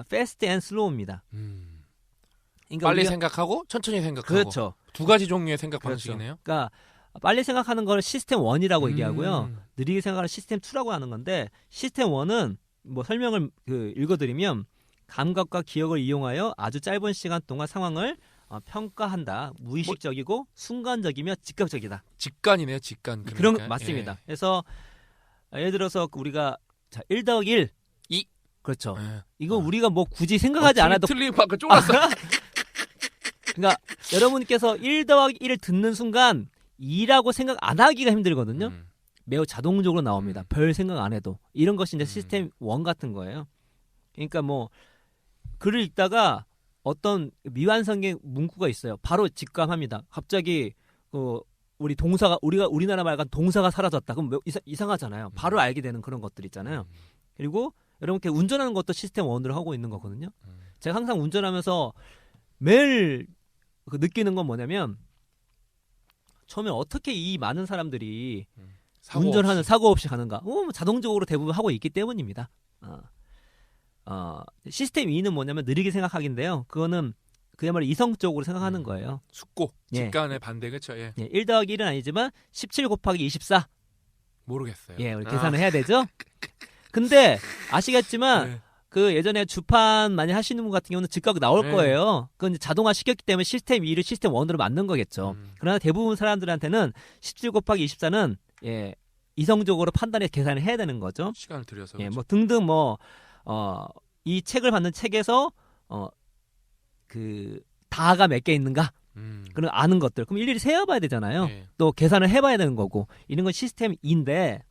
fast and slow입니다. 그러니까 빨리 우리가, 생각하고 천천히 생각하고 그렇죠. 두 가지 종류의 생각 그렇죠. 방식이네요. 그러니까 빨리 생각하는 걸 시스템 1이라고 얘기하고요. 느리게 생각하는 시스템 2라고 하는 건데 시스템 1은 뭐 설명을 읽어드리면 감각과 기억을 이용하여 아주 짧은 시간 동안 상황을 평가한다. 무의식적이고 순간적이며 즉각적이다. 직관이네요. 직관. 그러니까. 그런 거 맞습니다. 예. 그래서 예를 들어서 우리가 1 더하기 1 2 그렇죠. 예. 이거 우리가 뭐 굳이 생각하지 않아도 틀린 아까 쫄았어. 그러니까 여러분께서 1 더하기 1을 듣는 순간 2라고 생각 안 하기가 힘들거든요. 매우 자동적으로 나옵니다. 별 생각 안 해도. 이런 것이 이제 시스템 1 같은 거예요. 그러니까 뭐 글을 읽다가 어떤 미완성의 문구가 있어요. 바로 직감합니다. 갑자기 우리 동사가 우리나라 말 같은 동사가 사라졌다. 그럼 이상하잖아요. 바로 알게 되는 그런 것들 있잖아요. 그리고 여러분께 운전하는 것도 시스템 1으로 하고 있는 거거든요. 제가 항상 운전하면서 매일 느끼는 건 뭐냐면 처음에 어떻게 이 많은 사람들이 운전하는 사고 없이 가는가? 자동적으로 대부분 하고 있기 때문입니다. 시스템 2는 뭐냐면 느리게 생각하기인데요. 그거는 그야말로 이성적으로 생각하는 거예요. 숙고, 직관의 반대, 그렇죠? 예. 1 더하기 1은 아니지만 17 곱하기 24. 모르겠어요. 예, 우리 계산을 해야 되죠. 근데 아시겠지만 네. 그 예전에 주판 많이 하시는 분 같은 경우는 즉각 나올 거예요. 그건 이제 자동화 시켰기 때문에 시스템 2를 시스템 1으로 만든 거겠죠. 그러나 대부분 사람들한테는 17 곱하기 24는 이성적으로 판단해 계산을 해야 되는 거죠. 시간을 들여서. 뭐 등등 이 책을 받는 책에서 그 다가 몇 개 있는가? 그런 아는 것들. 그럼 일일이 세어봐야 되잖아요. 네. 또 계산을 해봐야 되는 거고. 이런 건 시스템 2인데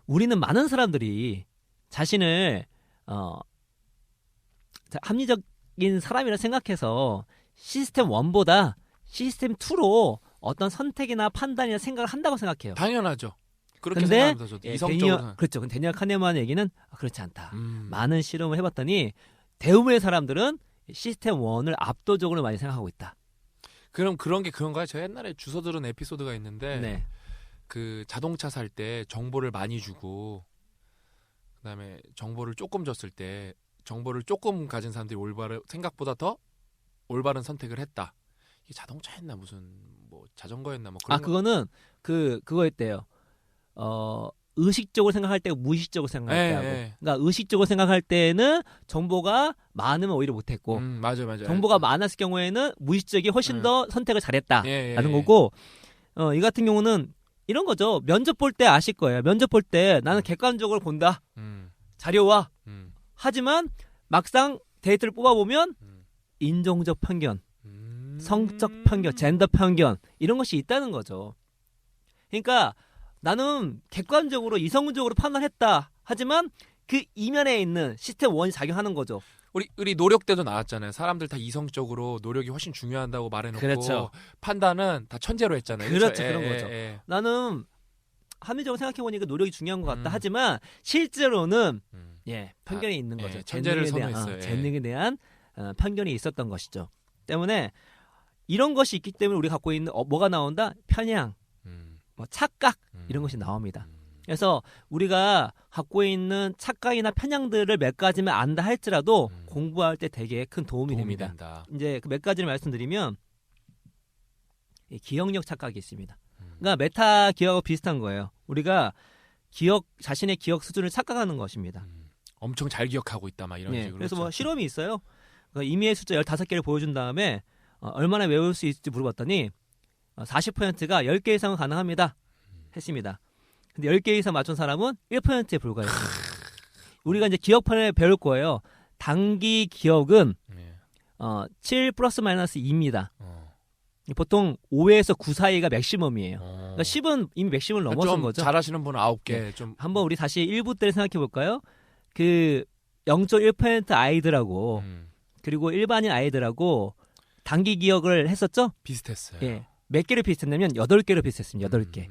우리는 많은 사람들이 자신을 합리적인 사람이라 생각해서 시스템 1보다 시스템 2로 어떤 선택이나 판단이나 생각을 한다고 생각해요. 당연하죠. 그렇게 근데 생각합니다. 저도. 이성적으로. 그렇죠. 근데 데니얼 카네만 얘기는 그렇지 않다. 많은 실험을 해봤더니 대부분의 사람들은 시스템 1을 압도적으로 많이 생각하고 있다. 그럼 그런 게 그런가요? 제가 옛날에 주워 들은 에피소드가 있는데 네. 그 자동차 살 때 정보를 많이 주고 그다음에 정보를 조금 줬을 때 정보를 조금 가진 사람들이 생각보다 더 올바른 선택을 했다. 이게 자동차였나 무슨 뭐 자전거였나 뭐 그런 그거는 그거였대요. 의식적으로 생각할 때고 무의식적으로 생각할 때하고. 그러니까 의식적으로 생각할 때는 정보가 많으면 오히려 못했고 맞아요. 정보가 많았을 경우에는 무의식적이 훨씬 더 선택을 잘했다라는 예. 거고 이 같은 경우는 이런 거죠. 면접 볼 때 아실 거예요. 면접 볼 때 나는 객관적으로 본다. 자료와 하지만 막상 데이터를 뽑아보면 인종적 편견, 성적 편견, 젠더 편견 이런 것이 있다는 거죠. 그러니까 나는 객관적으로 이성적으로 판단했다. 하지만 그 이면에 있는 시스템 1이 작용하는 거죠. 우리 노력 때도 나왔잖아요. 사람들 다 이성적으로 노력이 훨씬 중요한다고 말해놓고 그렇죠. 판단은 다 천재로 했잖아요. 그렇죠. 그런 거죠. 나는 합리적으로 생각해보니까 노력이 중요한 것 같다. 하지만 실제로는 편견이 있는 거죠. 천재를 선호했어요. 재능에 대한 편견이 있었던 것이죠. 때문에 이런 것이 있기 때문에 우리가 갖고 있는 뭐가 나온다? 편향, 착각 이런 것이 나옵니다. 그래서 우리가 갖고 있는 착각이나 편향들을 몇 가지만 안다 할지라도 공부할 때 되게 큰 도움이 됩니다. 된다. 이제 그 몇 가지를 말씀드리면 기억력 착각이 있습니다. 그러니까 메타 기억하고 비슷한 거예요. 우리가 자신의 기억 수준을 착각하는 것입니다. 엄청 잘 기억하고 있다 막 이런 식으로. 그래서 뭐 실험이 있어요. 그러니까 임의의 숫자 15개를 보여준 다음에 얼마나 외울 수 있을지 물어봤더니 40%가 10개 이상은 가능합니다. 했습니다. 근데 10개 이상 맞춘 사람은 1%에 불과했습니다. 우리가 이제 기억판을 배울 거예요. 단기 기억은 7 플러스 마이너스 2입니다. 보통 5에서 9 사이가 맥시멈이에요. 그러니까 10은 이미 맥시멈을 넘어선 거죠. 잘하시는 분은 9개. 좀 한번 우리 다시 1부 때를 생각해 볼까요? 그 0.1% 아이들하고 그리고 일반인 아이들하고 단기 기억을 했었죠? 비슷했어요. 예. 몇 개를 비슷했냐면 8개를 비슷했습니다. 8개.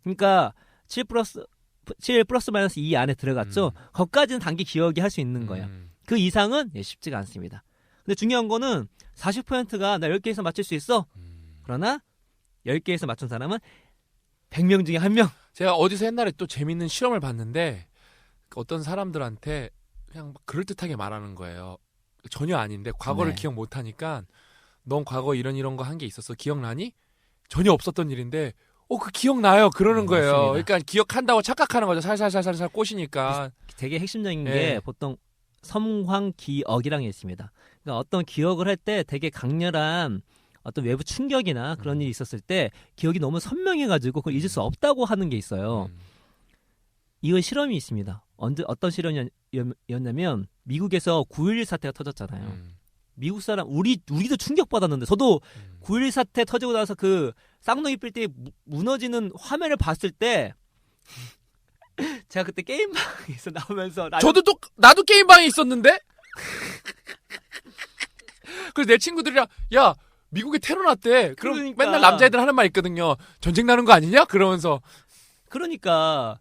그러니까 7 플러스 마이너스 2 안에 들어갔죠. 거기까지는 단기 기억이 할 수 있는 거예요. 그 이상은 쉽지가 않습니다. 근데 중요한 거는 40%가 나 10개에서 맞출 수 있어. 그러나 10개에서 맞춘 사람은 100명 중에 1명. 제가 어디서 옛날에 또 재밌는 실험을 봤는데 어떤 사람들한테 그냥 그럴듯하게 말하는 거예요. 전혀 아닌데 과거를 기억 못하니까 넌 과거 이런 거 한 게 있었어. 기억나니? 전혀 없었던 일인데 그 기억나요. 그러는 거예요. 맞습니다. 그러니까 기억한다고 착각하는 거죠. 살살살살 꼬시니까. 되게 핵심적인 게 보통 섬황기억이라는 게 있습니다. 그러니까 어떤 기억을 할 때 되게 강렬한 어떤 외부 충격이나 그런 일이 있었을 때 기억이 너무 선명해가지고 그걸 잊을 수 없다고 하는 게 있어요. 이거 실험이 있습니다. 어떤 실험이었냐면 미국에서 9.11 사태가 터졌잖아요. 미국 사람 우리도 충격받았는데 저도 9.11 사태 터지고 나서 그 쌍둥이 빌딩이 무너지는 화면을 봤을 때 제가 그때 게임방에서 나오면서 나도 게임방에 있었는데. 그래서 내 친구들이랑 야 미국에 테러 났대. 그럼 그러니까. 맨날 남자애들 하는 말 있거든요. 전쟁 나는 거 아니냐? 그러면서 그러니까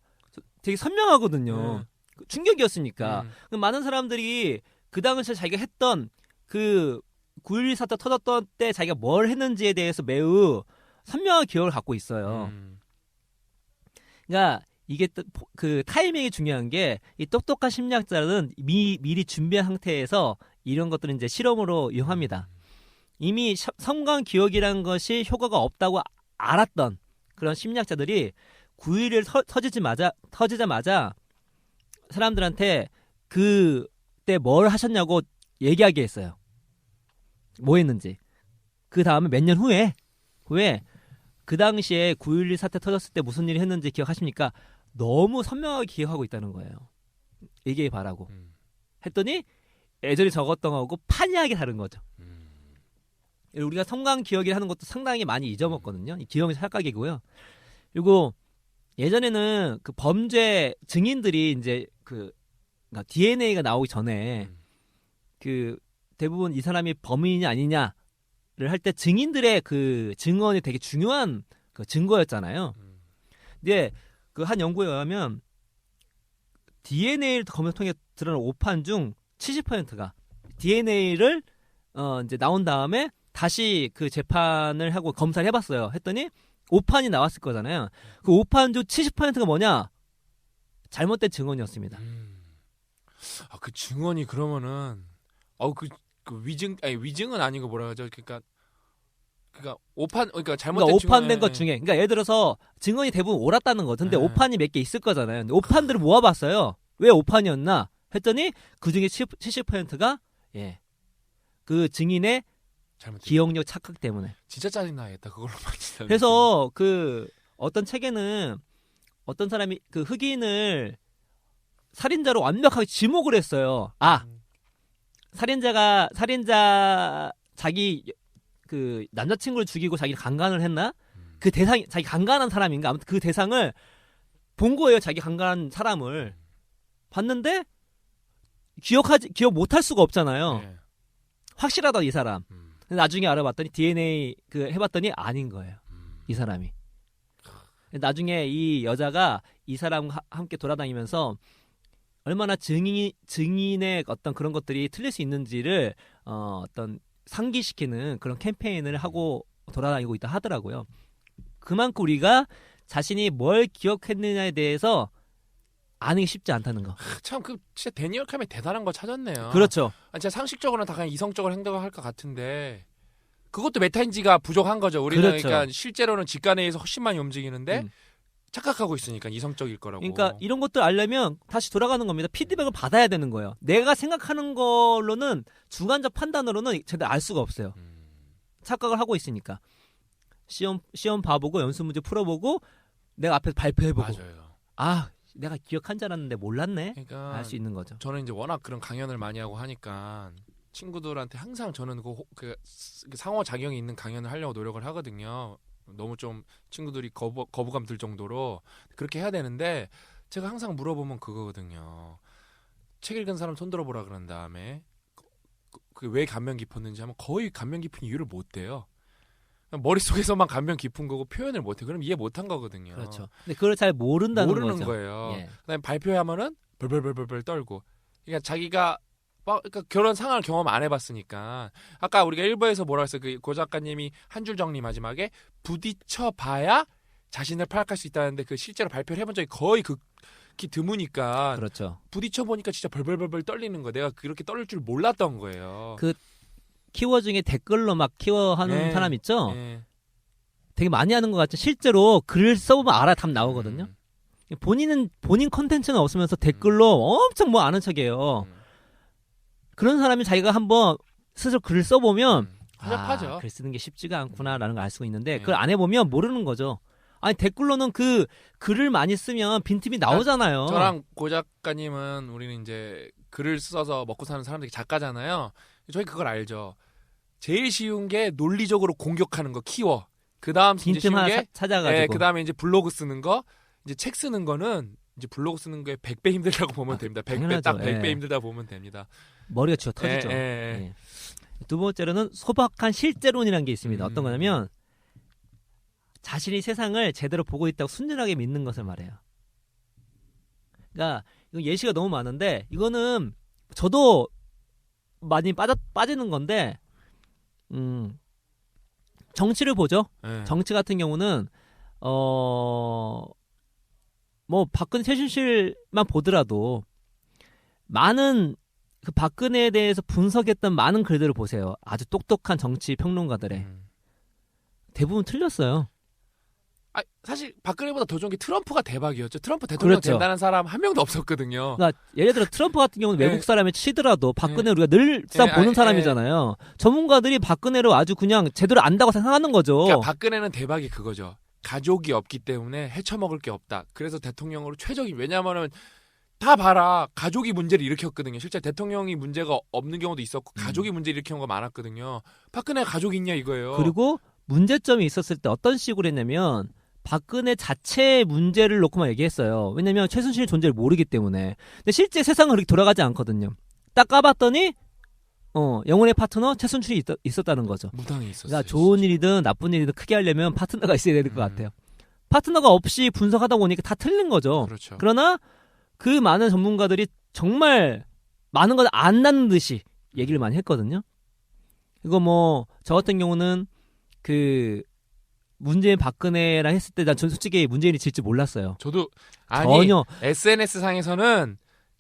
되게 선명하거든요. 충격이었으니까. 많은 사람들이 그 당시에 자기가 했던 그 9.11 사태 터졌던 때 자기가 뭘 했는지에 대해서 매우 선명한 기억을 갖고 있어요. 그러니까 이게 그 타이밍이 중요한 게 이 똑똑한 심리학자는 미리 준비한 상태에서 이런 것들은 이제 실험으로 이용합니다. 이미 성관 기억이라는 것이 효과가 없다고 알았던 그런 심리학자들이 9.11을 터지자마자 사람들한테 그때 뭘 하셨냐고 얘기하게 했어요. 뭐 했는지. 그 다음에 몇 년 후에 그 당시에 9.11 사태 터졌을 때 무슨 일이 했는지 기억하십니까? 너무 선명하게 기억하고 있다는 거예요. 얘기해 바라고. 했더니 예전에 적었던 거하고 판이하게 다른 거죠. 우리가 성관 기억이라 하는 것도 상당히 많이 잊어먹거든요. 이 기억의 착각이고요. 그리고 예전에는 그 범죄 증인들이 이제 그러니까 DNA가 나오기 전에 그 대부분 이 사람이 범인이 아니냐를 할 때 증인들의 그 증언이 되게 중요한 그 증거였잖아요. 근데 그 한 연구에 의하면 DNA를 검사 통해 드러난 오판 중 70%가 DNA를 이제 나온 다음에 다시 그 재판을 하고 검사를 해봤어요. 했더니 오판이 나왔을 거잖아요. 그 오판 중 70%가 뭐냐? 잘못된 증언이었습니다. 아, 그 증언이 그러면은 그 위증은 아니고 뭐라 하죠? 그러니까 잘못된 오판된 것 중에 그러니까 예를 들어서 증언이 대부분 옳았다는 거. 근데 네. 오판이 몇 개 있을 거잖아요. 근데 오판들을 모아봤어요. 왜 오판이었나? 했더니 그 중에 70%가 그 증인의 기억력 착각 때문에. 진짜 짜증나겠다. 그걸로 만지다. 그래서 그 어떤 책에는 어떤 사람이 그 흑인을 살인자로 완벽하게 지목을 했어요. 살인자 자기 그 남자친구를 죽이고 자기를 강간을 했나? 그 대상이 자기 강간한 사람인가? 아무튼 그 대상을 본 거예요. 자기 강간한 사람을 봤는데 기억 못할 수가 없잖아요. 네. 확실하다 이 사람. 근데 나중에 알아봤더니 DNA 해봤더니 아닌 거예요. 이 사람이. 나중에 이 여자가 이 사람과 함께 돌아다니면서 얼마나 증인의 어떤 그런 것들이 틀릴 수 있는지를 어떤 상기시키는 그런 캠페인을 하고 돌아다니고 있다 하더라고요. 그만큼 우리가 자신이 뭘 기억했느냐에 대해서 아는 게 쉽지 않다는 거. 참 진짜 데니얼 캄이 대단한 거 찾았네요. 그렇죠. 진짜 상식적으로는 다 그냥 이성적으로 행동을 할 것 같은데 그것도 메타인지가 부족한 거죠. 우리는 그렇죠. 그러니까 실제로는 직관에 의해서 훨씬 많이 움직이는데 착각하고 있으니까 이성적일 거라고. 그러니까 이런 것들 알려면 다시 돌아가는 겁니다. 피드백을 받아야 되는 거예요. 내가 생각하는 걸로는 주관적 판단으로는 제대로 알 수가 없어요. 착각을 하고 있으니까. 시험 봐보고 연습 문제 풀어보고 내가 앞에서 발표해보고. 맞아요. 내가 기억한 줄 알았는데 몰랐네. 그러니까 알 수 있는 거죠. 저는 이제 워낙 그런 강연을 많이 하고 하니까 친구들한테 항상 저는 그 상호작용이 있는 강연을 하려고 노력을 하거든요. 너무 좀 친구들이 거부감 들 정도로 그렇게 해야 되는데 제가 항상 물어보면 그거거든요. 책 읽은 사람 손 들어보라 그런 다음에 왜 감명 깊었는지 하면 거의 감명 깊은 이유를 못 대요. 머릿속에서만 감명 깊은 거고 표현을 못해. 그럼 이해 못한 거거든요. 그렇죠. 근데 그걸 잘 모르는 거죠. 거예요. 예. 그다음에 발표하면은 벌벌벌벌 떨고. 그러니까 자기가 그러니까 그런 상황을 경험 안 해봤으니까. 아까 우리가 1부에서 뭐라 했어요? 고 작가님이 한 줄 정리 마지막에 부딪혀봐야 자신을 파악할 수 있다는데 그 실제로 발표를 해본 적이 거의 극히 드무니까. 그렇죠. 부딪혀보니까 진짜 벌벌벌벌 떨리는 거. 내가 그렇게 떨릴 줄 몰랐던 거예요. 키워 중에 댓글로 막 키워하는 사람 있죠? 네. 되게 많이 하는 것 같죠? 실제로 글을 써보면 알아 답 나오거든요? 본인 컨텐츠는 없으면서 댓글로 엄청 뭐 아는 척이에요. 그런 사람이 자기가 한번 스스로 글을 써보면 허접하죠. 글 쓰는 게 쉽지가 않구나라는 걸 알 수가 있는데 그걸 안 해보면 모르는 거죠. 아니 댓글로는 그 글을 많이 쓰면 빈틈이 나오잖아요. 저랑 고 작가님은 우리는 이제 글을 써서 먹고 사는 사람들이 작가잖아요. 저희 그걸 알죠. 제일 쉬운 게 논리적으로 공격하는 거 키워. 그다음 이제 빈틈 쉬운 하나 게 찾아가지고. 예, 그다음에 이제 블로그 쓰는 거, 이제 책 쓰는 거는 이제 블로그 쓰는 거에 100배 힘들다고 보면 됩니다. 100배 딱 100배 예. 힘들다 보면 됩니다. 머리가 쥐어 터지죠. 예. 두 번째로는 소박한 실제론이라는 게 있습니다. 어떤 거냐면 자신이 세상을 제대로 보고 있다고 순진하게 믿는 것을 말해요. 그러니까 이거 예시가 너무 많은데 이거는 저도 많이 빠지는 건데 정치를 보죠. 예. 정치 같은 경우는 뭐 박근혜 최순실만 보더라도 많은 그 박근혜에 대해서 분석했던 많은 글들을 보세요. 아주 똑똑한 정치 평론가들의 대부분 틀렸어요. 아, 사실 박근혜보다 더 좋은 게 트럼프가 대박이었죠. 트럼프 대통령 그렇죠. 된다는 사람 한 명도 없었거든요. 그러니까 예를 들어 트럼프 같은 경우는 네. 외국 사람이 치더라도 박근혜 우리가 늘상 보는 사람이잖아요. 전문가들이 박근혜를 아주 그냥 제대로 안다고 생각하는 거죠. 그러니까 박근혜는 대박이 그거죠. 가족이 없기 때문에 헤쳐먹을 게 없다. 그래서 대통령으로 최적인. 왜냐하면은 다 봐라. 가족이 문제를 일으켰거든요. 실제 대통령이 문제가 없는 경우도 있었고 가족이 문제를 일으킨 경우가 많았거든요. 박근혜가 가족이 있냐 이거예요. 그리고 문제점이 있었을 때 어떤 식으로 했냐면 박근혜 자체의 문제를 놓고만 얘기했어요. 왜냐면 최순실 존재를 모르기 때문에. 근데 실제 세상은 그렇게 돌아가지 않거든요. 딱 까봤더니 영혼의 파트너 최순실이 있었다는 거죠. 무당이 있었어요. 그러니까 좋은 일이든 나쁜 일이든 크게 하려면 파트너가 있어야 될 것 같아요. 파트너가 없이 분석하다 보니까 다 틀린 거죠. 그렇죠. 그러나 그 많은 전문가들이 정말 많은 걸 안 낳는 듯이 얘기를 많이 했거든요. 이거 뭐 저 같은 경우는 그 문재인 박근혜랑 했을 때 난 솔직히 문재인이 질지 몰랐어요. 저도 아니 전혀. SNS 상에서는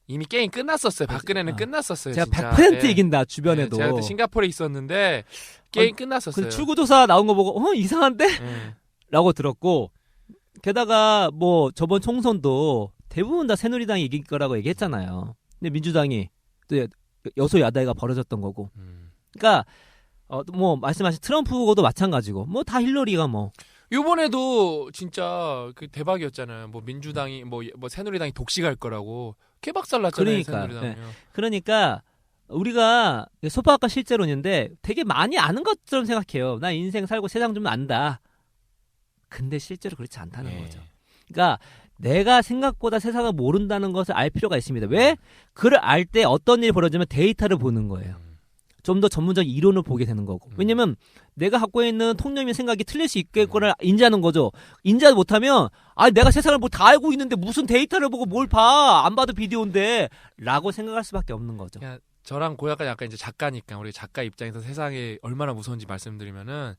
이미 게임 끝났었어요. 박근혜는 끝났었어요. 제가 진짜. 100% 예. 이긴다 주변에도. 제가 그때 싱가포르에 있었는데 게임 끝났었어요. 그 출구조사 나온 거 보고 이상한데? 예. 라고 들었고 게다가 뭐 저번 총선도 대부분 다 새누리당이 이길 거라고 얘기했잖아요. 근데 민주당이 또 여소야대가 벌어졌던 거고. 그러니까 뭐 말씀하신 트럼프도 마찬가지고 뭐 다 힐러리가 뭐 이번에도 진짜 그 대박이었잖아요. 뭐 민주당이 뭐 새누리당이 독식할 거라고 개박살났잖아요. 새누리당이요. 그러니까 우리가 소파학과 실제론인데 되게 많이 아는 것처럼 생각해요. 나 인생 살고 세상 좀 안다. 근데 실제로 그렇지 않다는 거죠. 그러니까 내가 생각보다 세상을 모른다는 것을 알 필요가 있습니다. 왜? 그를 알 때 어떤 일이 벌어지면 데이터를 보는 거예요. 좀 더 전문적인 이론을 보게 되는 거고. 왜냐면 내가 갖고 있는 통념의 생각이 틀릴 수 있겠구나 인지하는 거죠. 인지 못하면 내가 세상을 뭐 다 알고 있는데 무슨 데이터를 보고 뭘 봐. 안 봐도 비디오인데 라고 생각할 수밖에 없는 거죠. 그냥 저랑 고약간 약간 이제 작가니까 우리 작가 입장에서 세상이 얼마나 무서운지 말씀드리면은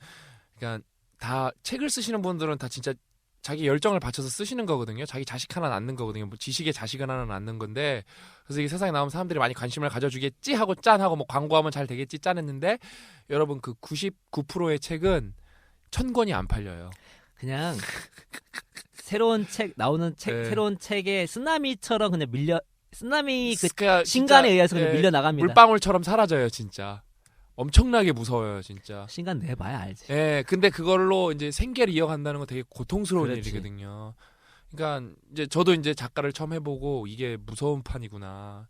그러니까 다 책을 쓰시는 분들은 다 진짜 자기 열정을 바쳐서 쓰시는 거거든요. 자기 자식 하나 낳는 거거든요. 뭐 지식의 자식을 하나 낳는 건데 그래서 이게 세상에 나오면 사람들이 많이 관심을 가져주겠지 하고 짠하고 뭐 광고하면 잘 되겠지 짠했는데 여러분 그 99%의 책은 1000권이 안 팔려요. 그냥 새로운 책 나오는 책 네. 새로운 책에 쓰나미처럼 그냥 쓰나미 그 그러니까 신간에 진짜, 의해서 그냥 밀려 나갑니다. 물방울처럼 사라져요, 진짜. 엄청나게 무서워요, 진짜. 신간 내봐야 알지. 예, 근데 그걸로 이제 생계를 이어간다는 건 되게 고통스러운 그렇지. 일이거든요. 그러니까 이제 저도 이제 작가를 처음 해보고 이게 무서운 판이구나.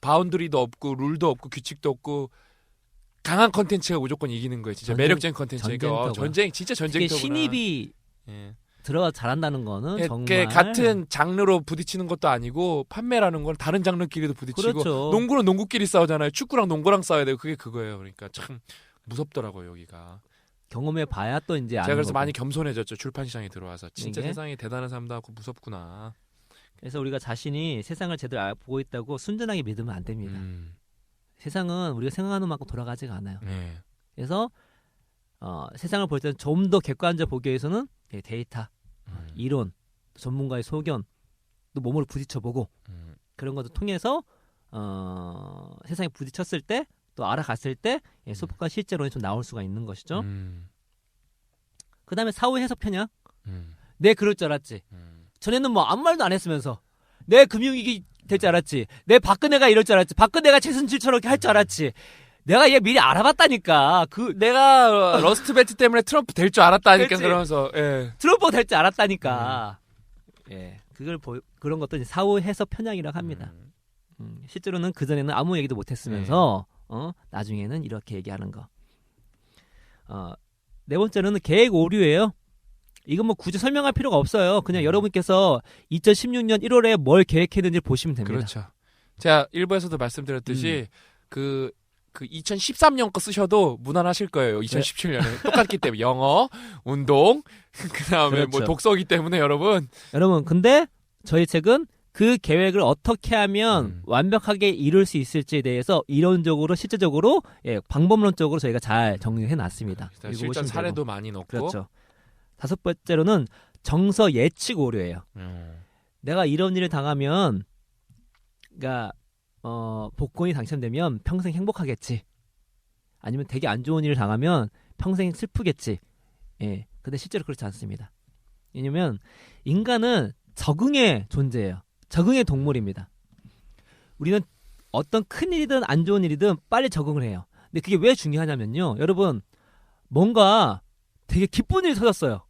바운드리도 없고 룰도 없고 규칙도 없고 강한 컨텐츠가 무조건 이기는 거예요. 진짜 매력적인 컨텐츠. 그러니까 진짜 전쟁터구나. 신입이 예. 들어가 잘한다는 거는 예, 정말 같은 장르로 부딪히는 것도 아니고 판매라는 건 다른 장르끼리도 부딪히고 그렇죠. 농구는 농구끼리 싸우잖아요. 축구랑 농구랑 싸워야 돼요. 그게 그거예요. 그러니까 참 무섭더라고요, 여기가. 경험해 봐야 또 이제 아는 제가 그래서 거고. 많이 겸손해졌죠. 출판 시장에 들어와서 진짜 이게? 세상에 대단한 사람도 하고 무섭구나. 그래서 우리가 자신이 세상을 제대로 보고 있다고 순전하게 믿으면 안 됩니다. 세상은 우리가 생각하는 만큼 돌아가지가 않아요. 네. 그래서 세상을 볼 때는 좀 더 객관적으로 보기 위해서는 데이터, 이론, 전문가의 소견, 또 몸으로 부딪혀보고 그런 것을 통해서 세상에 부딪혔을 때 또 알아갔을 때 소폭과 실제론이 좀 나올 수가 있는 것이죠. 그 다음에 사후 해석 편향. 내 그럴 줄 알았지. 전에는 뭐 아무 말도 안 했으면서 내 금융위기 될 줄 알았지. 내 박근혜가 이럴 줄 알았지. 박근혜가 최순실처럼 할 줄 알았지. 내가 얘 미리 알아봤다니까. 내가 러스트 벨트 때문에 트럼프 될 줄 알았다니까. 그치? 그러면서 예. 트럼프가 될 줄 알았다니까. 예, 그런 것도 이제 사후 해석 편향이라고 합니다. 실제로는 그 전에는 아무 얘기도 못했으면서 나중에는 이렇게 얘기하는 거. 네 번째로는 계획 오류예요. 이건 뭐 굳이 설명할 필요가 없어요. 그냥 여러분께서 2016년 1월에 뭘 계획했는지 보시면 됩니다. 그렇죠. 제가 일부에서도 말씀드렸듯이 그 2013년 거 쓰셔도 무난하실 거예요. 2017년에 똑같기 때문에 영어, 운동, 그다음에 그렇죠. 뭐 독서기 때문에 여러분. 근데 저희 책은 그 계획을 어떻게 하면 완벽하게 이룰 수 있을지에 대해서 이론적으로 실제적으로 방법론적으로 저희가 잘 정리해 놨습니다. 실전 사례도 많이 넣고. 그렇죠. 다섯 번째로는 정서 예측 오류예요. 내가 이런 일을 당하면, 그러니까 복권이 당첨되면 평생 행복하겠지. 아니면 되게 안 좋은 일을 당하면 평생 슬프겠지. 예. 근데 실제로 그렇지 않습니다. 왜냐면 인간은 적응의 존재예요. 적응의 동물입니다. 우리는 어떤 큰 일이든 안 좋은 일이든 빨리 적응을 해요. 근데 그게 왜 중요하냐면요. 여러분, 뭔가 되게 기쁜 일이 터졌어요.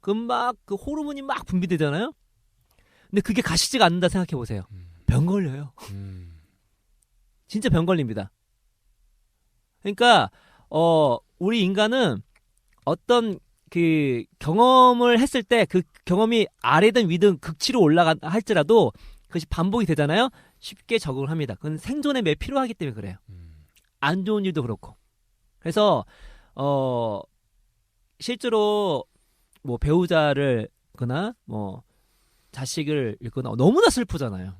그 호르몬이 막 분비되잖아요. 근데 그게 가시지가 않는다 생각해 보세요. 병 걸려요. 진짜 병 걸립니다. 그러니까 우리 인간은 어떤 그 경험을 했을 때 그 경험이 아래든 위든 극치로 올라가 할지라도 그것이 반복이 되잖아요. 쉽게 적응을 합니다. 그건 생존에 매우 필요하기 때문에 그래요. 안 좋은 일도 그렇고. 그래서 실제로 뭐 배우자를 거나 뭐 자식을 잃거나 너무나 슬프잖아요.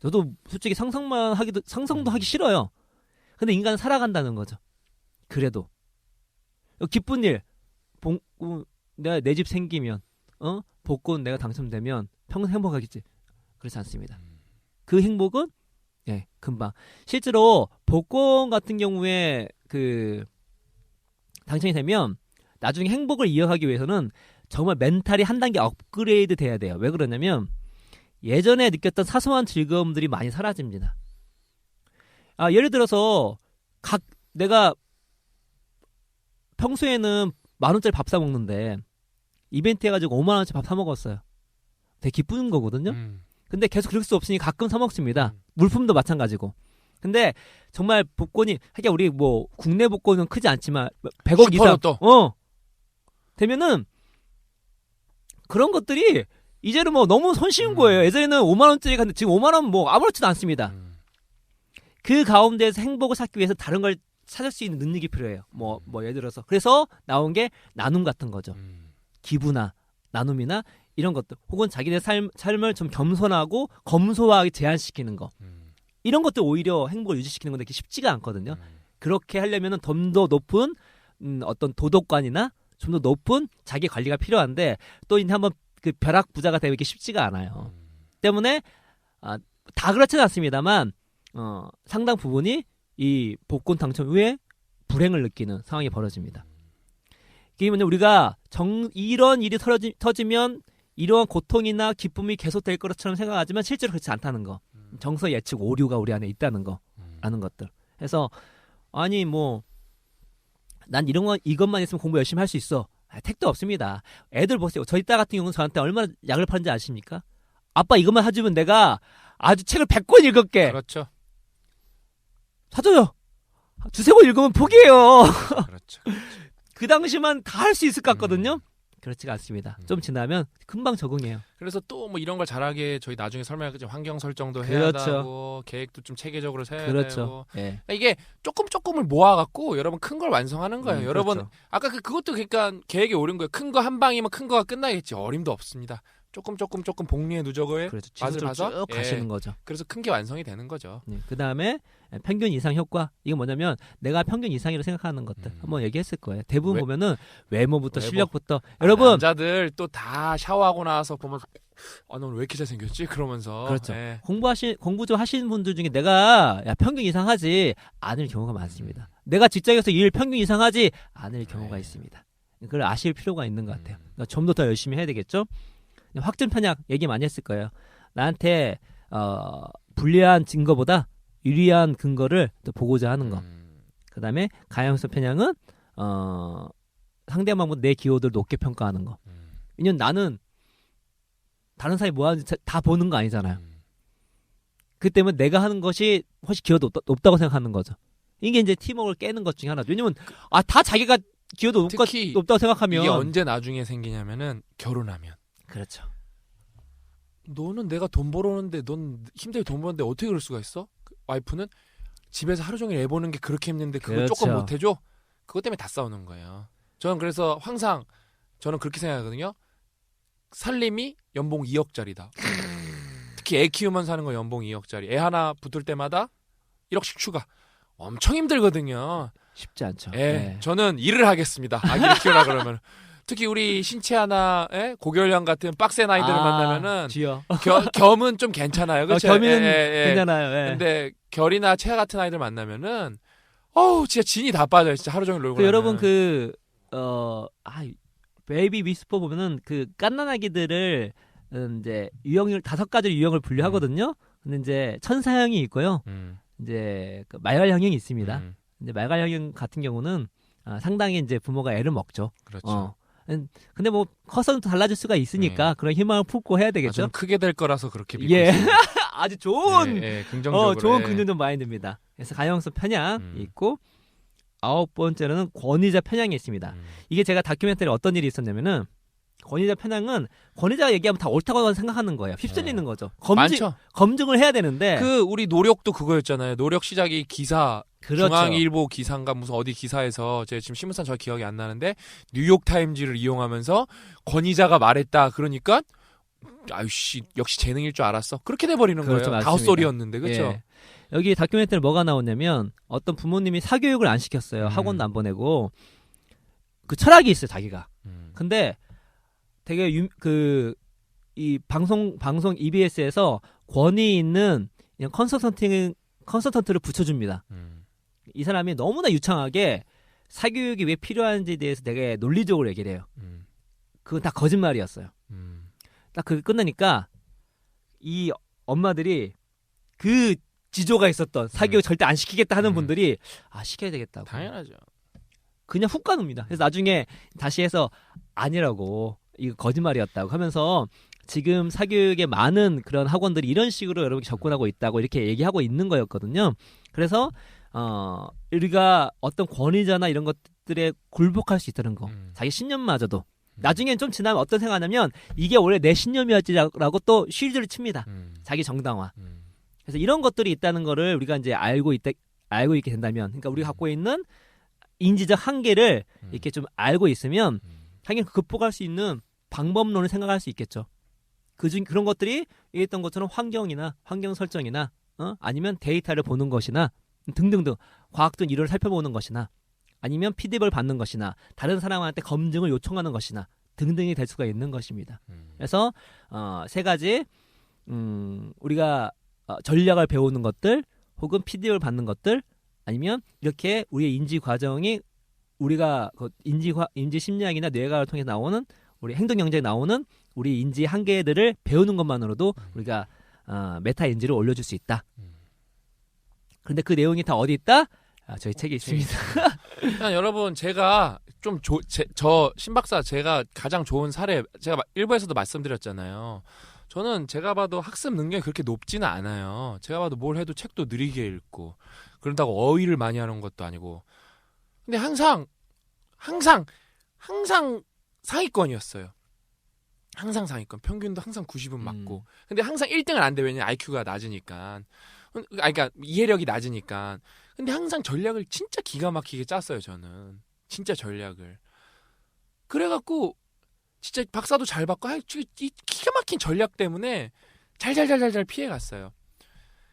저도 솔직히 상상도 하기 싫어요. 근데 인간은 살아간다는 거죠. 그래도 기쁜 일, 내가 내 집 생기면, 복권 내가 당첨되면 평생 행복하겠지. 그렇지 않습니다. 그 행복은 금방. 실제로 복권 같은 경우에 당첨이 되면 나중에 행복을 이어가기 위해서는 정말 멘탈이 한 단계 업그레이드 돼야 돼요. 왜 그러냐면 예전에 느꼈던 사소한 즐거움들이 많이 사라집니다. 예를 들어서 내가 평소에는 10,000원짜리 밥 사 먹는데 이벤트 해가지고 50,000원짜리 밥 사 먹었어요. 되게 기쁜 거거든요. 근데 계속 그럴 수 없으니 가끔 사 먹습니다. 물품도 마찬가지고. 근데 정말 복권이 하긴 우리 뭐 국내 복권은 크지 않지만 100억 이상 되면은 그런 것들이 이제는 뭐 너무 손쉬운 거예요. 예전에는 50,000원짜리 갔는데 지금 50,000원 뭐 아무렇지도 않습니다. 그 가운데에서 행복을 찾기 위해서 다른 걸 찾을 수 있는 능력이 필요해요. 뭐 예를 들어서 그래서 나온 게 나눔 같은 거죠. 기부나 나눔이나 이런 것들, 혹은 자기네 삶을 좀 겸손하고 검소하게 제한시키는 거, 이런 것들 오히려 행복을 유지시키는 건데 쉽지가 않거든요. 그렇게 하려면은 좀 더 높은 어떤 도덕관이나 좀 더 높은 자기 관리가 필요한데 또 이제 한번 그 벼락 부자가 되기 쉽지가 않아요. 때문에 다 그렇지는 않습니다만 상당 부분이 이 복권 당첨 후에 불행을 느끼는 상황이 벌어집니다. 이게 뭐냐, 우리가 이런 일이 터지면 이러한 고통이나 기쁨이 계속될 것처럼 생각하지만 실제로 그렇지 않다는 거. 정서 예측 오류가 우리 안에 있다는 거, 라는 것들. 그래서 아니 뭐 난 이것만 있으면 공부 열심히 할 수 있어. 택도 없습니다. 애들 보세요. 저희 딸 같은 경우는 저한테 얼마나 약을 파는지 아십니까? 아빠 이것만 사주면 내가 아주 책을 100권 읽을게. 그렇죠. 사줘요. 두세 권 읽으면 포기해요. 그렇죠. 그 당시만 다 할 수 있을 것 같거든요. 그렇지가 않습니다. 좀 지나면 금방 적응해요. 그래서 또 뭐 이런 걸 잘하게 저희 나중에 설명하겠지, 환경 설정도 해야 그렇죠. 하고 계획도 좀 체계적으로 세워야 그렇죠. 되고. 예. 그러니까 이게 조금을 모아갖고 여러분 큰 걸 완성하는 거예요. 여러분 그렇죠. 아까 그것도 그러니까 계획에 오른 거예요. 큰 거 한 방이면 큰 거가 끝나겠지. 어림도 없습니다. 조금 복리의 누적을 그렇죠. 맛을 봐서 쭉 가시는 거죠. 그래서 큰 게 완성이 되는 거죠. 그 다음에 평균 이상 효과. 이건 뭐냐면 내가 평균 이상이라고 생각하는 것들 한번 얘기했을 거예요. 대부분 보면은 외모부터 실력부터. 여러분 남자들 또 다 샤워하고 나서 보면 너 오늘 왜 이렇게 잘생겼지? 그러면서 그렇죠. 공부 좀 하시는 분들 중에 내가 평균 이상 하지 않을 경우가 많습니다. 내가 직장에서 일 평균 이상 하지 않을 경우가 있습니다. 그걸 아실 필요가 있는 것 같아요. 그러니까 좀 더 열심히 해야 되겠죠. 확증 편향 얘기 많이 했을 거예요. 나한테 불리한 증거보다 유리한 근거를 또 보고자 하는 거. 그 다음에 가향성 편향은 상대방보다 내 기호들 높게 평가하는 거. 왜냐면 나는 다른 사람이 뭐 하는지 다 보는 거 아니잖아요. 그 때문에 내가 하는 것이 훨씬 기여도 높다고 생각하는 거죠. 이게 이제 팀워크를 깨는 것 중에 하나죠. 왜냐면 다 자기가 기여도 특히 높다고 생각하면 이게 언제 나중에 생기냐면은 결혼하면. 그렇죠. 너는 내가 돈 벌었는데 넌 힘들게 돈 버는데 어떻게 그럴 수가 있어? 와이프는 집에서 하루 종일 애 보는 게 그렇게 힘든데 그걸 그렇죠. 조금 못 해줘? 그것 때문에 다 싸우는 거예요. 저는 그래서 항상 저는 그렇게 생각하거든요. 살림이 연봉 2억짜리다. 특히 애 키우면서 사는 거 연봉 2억짜리. 애 하나 붙을 때마다 1억씩 추가. 엄청 힘들거든요. 쉽지 않죠. 예, 저는 일을 하겠습니다. 아기를 키우라 그러면. 특히 우리 신채하나 고결량 같은 빡센 아이들을 만나면은 쥐어. 겸은 좀 괜찮아요. 그렇죠? 겸이는 괜찮아요. 예. 근데 결이나 채아 같은 아이들 만나면은 진짜 진이 다 빠져요. 진짜 하루 종일 놀고. 여러분 베이비 위스퍼 보면은 그 갓난아기들을 이제 유형을 5가지 유형을 분류하거든요. 근데 이제 천사형이 있고요. 이제 그 말갈형이 있습니다. 이제 말갈형 같은 경우는 상당히 이제 부모가 애를 먹죠. 그렇죠. 근데 뭐 커서는 또 달라질 수가 있으니까 그런 희망을 품고 해야 되겠죠. 좀 크게 될 거라서 그렇게 믿고 예. 있습니다. 아주 좋은 긍정적으로. 좋은 긍정적 마인드입니다. 그래서 가형성 편향이 있고 9번째로는 권위자 편향이 있습니다. 이게 제가 다큐멘터리 어떤 일이 있었냐면은 권위자 편향은 권위자가 얘기하면 다 옳다고 생각하는 거예요. 휩쓸리는 거죠. 검증을 해야 되는데 그 우리 노력도 그거였잖아요. 노력 시작이 기사 그렇죠. 중앙일보 기사인가 무슨 어디 기사에서 제가 지금 신문사 저 기억이 안 나는데 뉴욕타임즈를 이용하면서 권위자가 말했다. 그러니까 아유씨 역시 재능일 줄 알았어. 그렇게 돼버리는 그렇죠, 거예요. 맞습니다. 다 헛소리였는데 그렇죠. 예. 여기 다큐멘터리 뭐가 나오냐면 어떤 부모님이 사교육을 안 시켰어요. 학원도 안 보내고 그 철학이 있어요 자기가. 근데 되게 이 방송 EBS에서 권위 있는 그냥 컨설턴트를 붙여줍니다. 이 사람이 너무나 유창하게 사교육이 왜 필요한지에 대해서 되게 논리적으로 얘기를 해요. 그건 다 거짓말이었어요. 딱 그게 끝나니까 이 엄마들이 그 지조가 있었던 사교육 절대 안 시키겠다 하는 분들이 시켜야 되겠다고. 당연하죠. 그냥 훅 가놉니다. 그래서 나중에 다시 해서 아니라고 이거 거짓말이었다고 하면서 지금 사교육에 많은 그런 학원들이 이런 식으로 여러분이 접근하고 있다고 이렇게 얘기하고 있는 거였거든요. 그래서 우리가 어떤 권위자나 이런 것들에 굴복할 수 있다는 거. 자기 신념마저도. 나중엔 좀 지나면 어떤 생각하냐면 이게 원래 내 신념이었지라고 또 쉴드를 칩니다. 자기 정당화. 그래서 이런 것들이 있다는 거를 우리가 이제 알고 있게 된다면, 그러니까 우리가 갖고 있는 인지적 한계를 이렇게 좀 알고 있으면 당연히 극복할 수 있는 방법론을 생각할 수 있겠죠. 그런 것들이 얘기했던 것처럼 환경 설정이나 아니면 데이터를 보는 것이나 등등등 과학적 이론을 살펴보는 것이나 아니면 피드백을 받는 것이나 다른 사람한테 검증을 요청하는 것이나 등등이 될 수가 있는 것입니다. 그래서 3가지 우리가 전략을 배우는 것들 혹은 피드백을 받는 것들 아니면 이렇게 우리의 인지 과정이 우리가 인지 심리학이나 뇌과학을 통해서 나오는 우리 행동 영역에 나오는 우리 인지 한계들을 배우는 것만으로도 우리가 메타 인지를 올려줄 수 있다. 그런데 그 내용이 다 어디 있다? 저희 책에 있습니다. 여러분 제가 좀 저 신박사 제가 가장 좋은 사례 제가 일부에서도 말씀드렸잖아요. 저는 제가 봐도 학습 능력이 그렇게 높지는 않아요. 제가 봐도 뭘 해도 책도 느리게 읽고 그런다고 어휘를 많이 하는 것도 아니고 근데 항상 상위권이었어요. 항상 상위권. 평균도 항상 90은 맞고. 근데 항상 1등은 안 돼. 왜냐면 IQ가 낮으니까. 그러니까 이해력이 낮으니까. 근데 항상 전략을 진짜 기가 막히게 짰어요. 저는. 진짜 전략을. 그래갖고 진짜 박사도 잘 받고 이 기가 막힌 전략 때문에 잘 피해갔어요.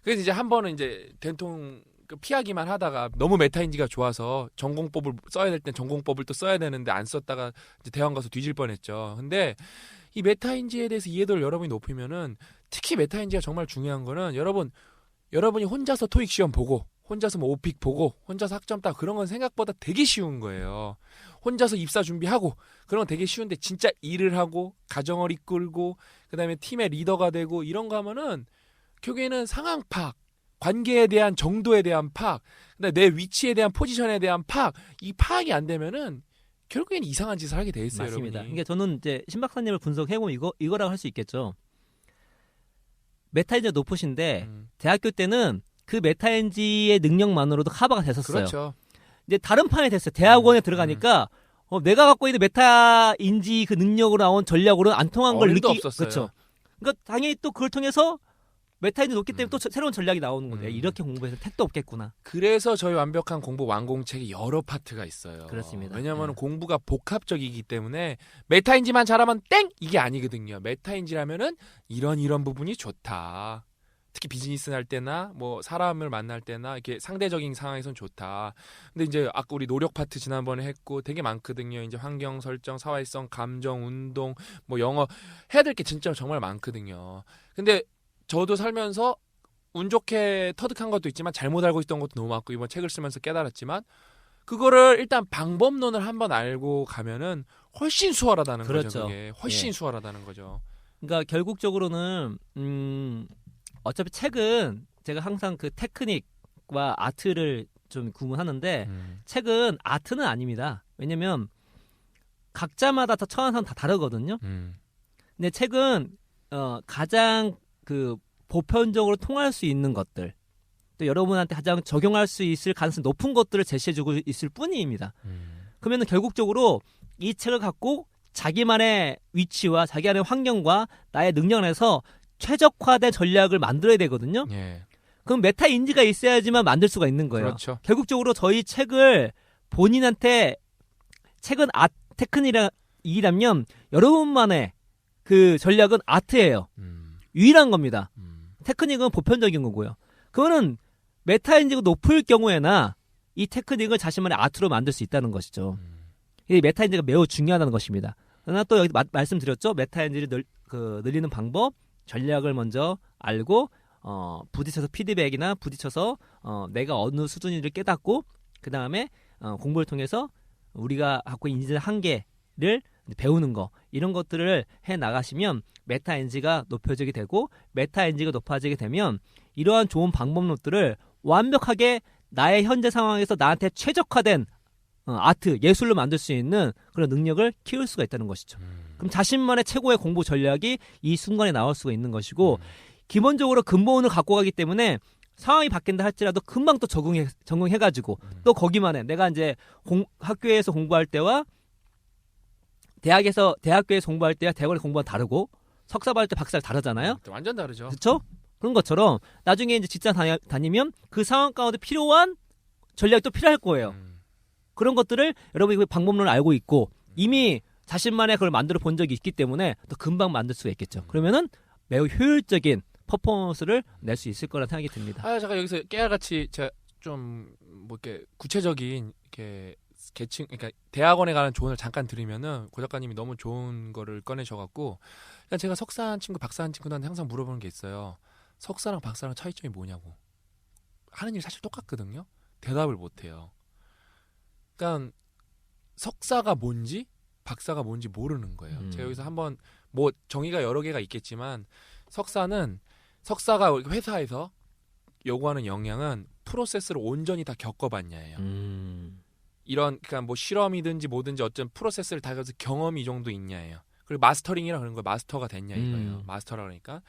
그래서 이제 한 번은 이제 된통 피하기만 하다가 너무 메타인지가 좋아서 전공법을 써야 될 땐 전공법을 또 써야 되는데 안 썼다가 이제 대학 가서 뒤질 뻔했죠. 근데 이 메타인지에 대해서 이해도를 여러분이 높이면은 특히 메타인지가 정말 중요한 거는 여러분이 혼자서 토익 시험 보고 혼자서 뭐 오픽 보고 혼자서 학점 따고 그런 건 생각보다 되게 쉬운 거예요. 혼자서 입사 준비하고 그런 건 되게 쉬운데 진짜 일을 하고 가정을 이끌고 그다음에 팀의 리더가 되고 이런 거 하면은 결국에는 상황 파악 관계에 대한 정도에 대한 파악, 내 위치에 대한 포지션에 대한 파악, 이 파악이 안 되면은 결국엔 이상한 짓을 하게 돼 있어요, 맞습니다. 여러분이. 그러니까 저는 이제 신 박사님을 분석해보면 이거라고 할 수 있겠죠. 메타인지가 높으신데 대학교 때는 그 메타인지의 능력만으로도 커버가 됐었어요. 그렇죠. 이제 다른 판에 됐어요. 대학원에 들어가니까 내가 갖고 있는 메타인지 그 능력으로 나온 전략으로는 안 통한 걸 어림도 느끼. 없었어요. 그렇죠. 그러니까 당연히 또 그걸 통해서 메타인지 높기 때문에 또 새로운 전략이 나오는 거예요. 이렇게 공부해서 택도 없겠구나. 그래서 저희 완벽한 공부 완공책이 여러 파트가 있어요. 그렇습니다. 왜냐하면 공부가 복합적이기 때문에 메타인지만 잘하면 땡! 이게 아니거든요. 메타인지라면은 이런 부분이 좋다. 특히 비즈니스 할 때나 뭐 사람을 만날 때나 이렇게 상대적인 상황에선 좋다. 근데 이제 아까 우리 노력 파트 지난번에 했고 되게 많거든요. 이제 환경 설정, 사회성, 감정, 운동, 뭐 영어 해야 될 게 진짜 정말 많거든요. 근데 저도 살면서 운 좋게 터득한 것도 있지만 잘못 알고 있던 것도 너무 많고 이번 책을 쓰면서 깨달았지만 그거를 일단 방법론을 한번 알고 가면은 훨씬 수월하다는 그렇죠. 거죠. 그게 훨씬 수월하다는 거죠. 그러니까 결국적으로는 어차피 책은 제가 항상 그 테크닉과 아트를 좀 구분하는데 책은 아트는 아닙니다. 왜냐면 각자마다 다 처한 다 다르거든요. 근데 책은 가장 그 보편적으로 통할 수 있는 것들 또 여러분한테 가장 적용할 수 있을 가능성이 높은 것들을 제시해주고 있을 뿐입니다. 그러면은 결국적으로 이 책을 갖고 자기만의 위치와 자기만의 환경과 나의 능력 안에서 최적화된 전략을 만들어야 되거든요. 예. 그럼 메타 인지가 있어야지만 만들 수가 있는 거예요. 그렇죠. 결국적으로 저희 책을 본인한테 책은 테크닉이라면 여러분만의 그 전략은 아트예요. 유일한 겁니다. 테크닉은 보편적인 거고요. 그거는 메타 인지가 높을 경우에나 이 테크닉을 자신만의 아트로 만들 수 있다는 것이죠. 이 메타 인지가 매우 중요하다는 것입니다. 그러나 또 여기 말씀드렸죠. 메타 인지를 늘리는 방법, 전략을 먼저 알고 부딪혀서 피드백이나 부딪혀서 내가 어느 수준인지를 깨닫고 그 다음에 공부를 통해서 우리가 갖고 있는 인지의 한계를 배우는 거 이런 것들을 해 나가시면 메타 NG가 높여지게 되고 메타 NG가 높아지게 되면 이러한 좋은 방법론들을 완벽하게 나의 현재 상황에서 나한테 최적화된 아트, 예술로 만들 수 있는 그런 능력을 키울 수가 있다는 것이죠. 그럼 자신만의 최고의 공부 전략이 이 순간에 나올 수가 있는 것이고 기본적으로 근본을 갖고 가기 때문에 상황이 바뀐다 할지라도 금방 또 적응해가지고 또 거기만에 내가 이제 학교에서 공부할 때와 대학교에서 공부할 때와 대학원에서 공부가 다르고 석사 받을 때 박사가 다르잖아요. 완전 다르죠. 그렇죠? 그런 것처럼 나중에 이제 직장 다니면 그 상황 가운데 필요한 전략이 또 필요할 거예요. 그런 것들을 여러분이 방법론을 알고 있고 이미 자신만의 그걸 만들어 본 적이 있기 때문에 또 금방 만들 수가 있겠죠. 그러면은 매우 효율적인 퍼포먼스를 낼 수 있을 거라 생각이 듭니다. 잠깐 여기서 깨알같이 제가 좀 뭐 이렇게 구체적인 이렇게 계층, 그러니까 대학원에 가는 조언을 잠깐 드리면은 고 작가님이 너무 좋은 거를 꺼내셔갖고, 그러니까 제가 석사한 친구, 박사한 친구들한테 항상 물어보는 게 있어요. 석사랑 박사랑 차이점이 뭐냐고. 하는 일 사실 똑같거든요. 대답을 못해요. 그러니까 석사가 뭔지 박사가 뭔지 모르는 거예요. 제가 여기서 한번 뭐 정의가 여러 개가 있겠지만 석사가 회사에서 요구하는 역량은 프로세스를 온전히 다 겪어봤냐예요. 이런 그러니까 뭐 실험이든지 뭐든지 어떤 프로세스를 다 겪어서 경험이 이 정도 있냐예요. 그리고 마스터링이라 그러는 거예요. 마스터가 됐냐 이거예요. 마스터라 그러니까.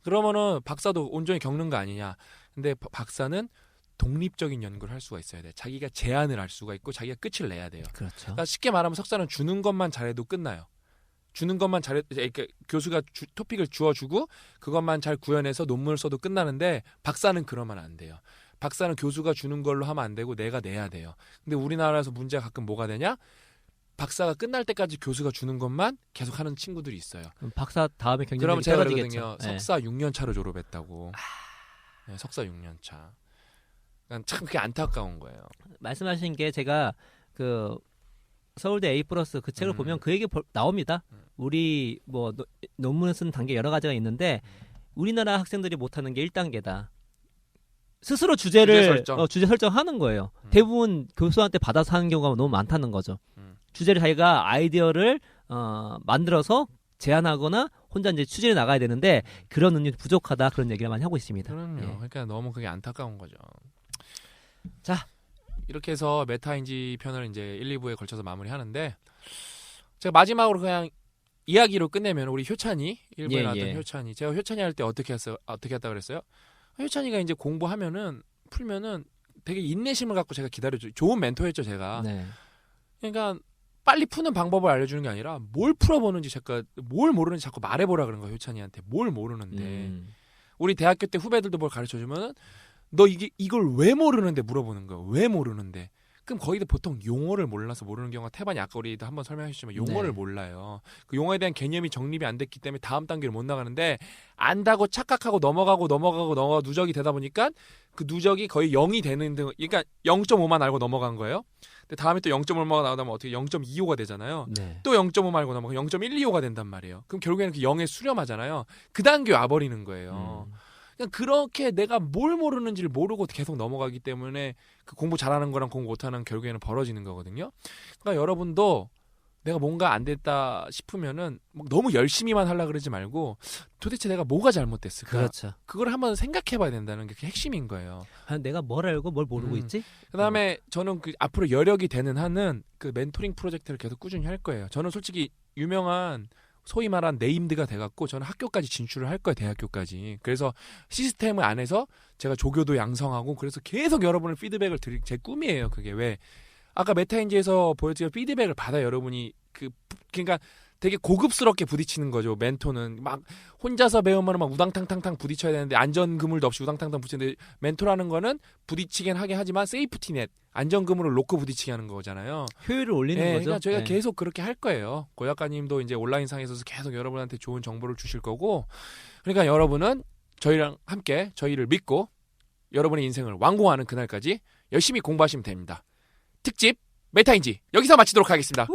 그러면은 박사도 온전히 겪는 거 아니냐. 근데 박사는 독립적인 연구를 할 수가 있어야 돼. 자기가 제안을 할 수가 있고 자기가 끝을 내야 돼요. 그렇죠. 그러니까 쉽게 말하면 석사는 주는 것만 잘해도 끝나요. 주는 것만 그러니까 교수가 토픽을 주어주고 그것만 잘 구현해서 논문을 써도 끝나는데 박사는 그러면 안 돼요. 박사는 교수가 주는 걸로 하면 안 되고 내가 내야 돼요. 근데 우리나라에서 문제가 가끔 뭐가 되냐? 박사가 끝날 때까지 교수가 주는 것만 계속 하는 친구들이 있어요. 그럼 박사 다음에 경쟁력이 그러면 제가 떨어지겠죠. 그러거든요. 석사 6년 차로 졸업했다고. 네, 석사 6년 차. 그러니까 참 그게 안타까운 거예요. 말씀하신 게 제가 그 서울대 A+ 그 책을 보면 그 얘기 나옵니다. 우리 뭐 논문을 쓰는 단계 여러 가지가 있는데 우리나라 학생들이 못하는 게 1단계다. 스스로 주제 설정하는 거예요. 대부분 교수한테 받아서 하는 경우가 너무 많다는 거죠. 주제를 자기가 아이디어를 만들어서 제안하거나 혼자 이제 추진해 나가야 되는데 그런 능력이 부족하다 그런 얘기를 많이 하고 있습니다. 그럼요. 예. 그러니까 너무 그게 안타까운 거죠. 자, 이렇게 해서 메타인지 편을 이제 1, 2부에 걸쳐서 마무리하는데 제가 마지막으로 그냥 이야기로 끝내면 우리 효찬이 일본에 예, 나왔던 예. 효찬이 제가 효찬이 할 때 어떻게 했다 그랬어요? 효찬이가 이제 공부하면은 풀면은 되게 인내심을 갖고 제가 기다려줘. 좋은 멘토였죠 제가. 네. 그러니까 빨리 푸는 방법을 알려주는 게 아니라 뭘 풀어보는지 제가 뭘 모르는지 자꾸 말해보라 그런 거예요. 효찬이한테 뭘 모르는데 우리 대학교 때 후배들도 뭘 가르쳐주면은 너 이걸 왜 모르는데 물어보는 거야. 왜 모르는데? 그럼 거의들 보통 용어를 몰라서 모르는 경우가 태반이 아까 우리도 한번 설명해주지만 용어를 네. 몰라요. 그 용어에 대한 개념이 정립이 안 됐기 때문에 다음 단계를 못 나가는데 안다고 착각하고 넘어가고 누적이 되다 보니까 그 누적이 거의 0이 되는 등 그러니까 0.5만 알고 넘어간 거예요. 근데 다음에 또 0.5가 나오다 보면 어떻게 0.25가 되잖아요. 네. 또 0.5 말고 넘어가 0.125가 된단 말이에요. 그럼 결국에는 그 0에 수렴하잖아요. 그 단계 와버리는 거예요. 그냥 그렇게 내가 뭘 모르는지를 모르고 계속 넘어가기 때문에 그 공부 잘하는 거랑 공부 못하는 결국에는 벌어지는 거거든요. 그러니까 여러분도 내가 뭔가 안 됐다 싶으면은 막 너무 열심히만 하려 그러지 말고 도대체 내가 뭐가 잘못됐을까? 그렇죠. 그걸 한번 생각해봐야 된다는 게 핵심인 거예요. 내가 뭘 알고 뭘 모르고 있지? 그다음에 저는 그 앞으로 여력이 되는 한은 그 멘토링 프로젝트를 계속 꾸준히 할 거예요. 저는 솔직히 유명한 소위 말한 네임드가 돼갖고 저는 학교까지 진출을 할 거예요. 대학교까지. 그래서 시스템 안에서 제가 조교도 양성하고 그래서 계속 여러분을 피드백을 드릴 제 꿈이에요. 그게 왜 아까 메타인지에서 보여드린 피드백을 받아 여러분이 그러니까 되게 고급스럽게 부딪히는 거죠. 멘토는 막 혼자서 배우면 막 우당탕탕탕 부딪혀야 되는데 안전그물도 없이 우당탕탕 부딪히는데 멘토라는 거는 부딪히긴 하게 하지만 세이프티넷 안전그물을 놓고 부딪히게 하는 거잖아요. 효율을 올리는 거죠. 그러니까 저희가 네. 계속 그렇게 할 거예요. 고 작가님도 이제 온라인상에서 계속 여러분한테 좋은 정보를 주실 거고 그러니까 여러분은 저희랑 함께 저희를 믿고 여러분의 인생을 완공하는 그날까지 열심히 공부하시면 됩니다. 특집 메타인지 여기서 마치도록 하겠습니다.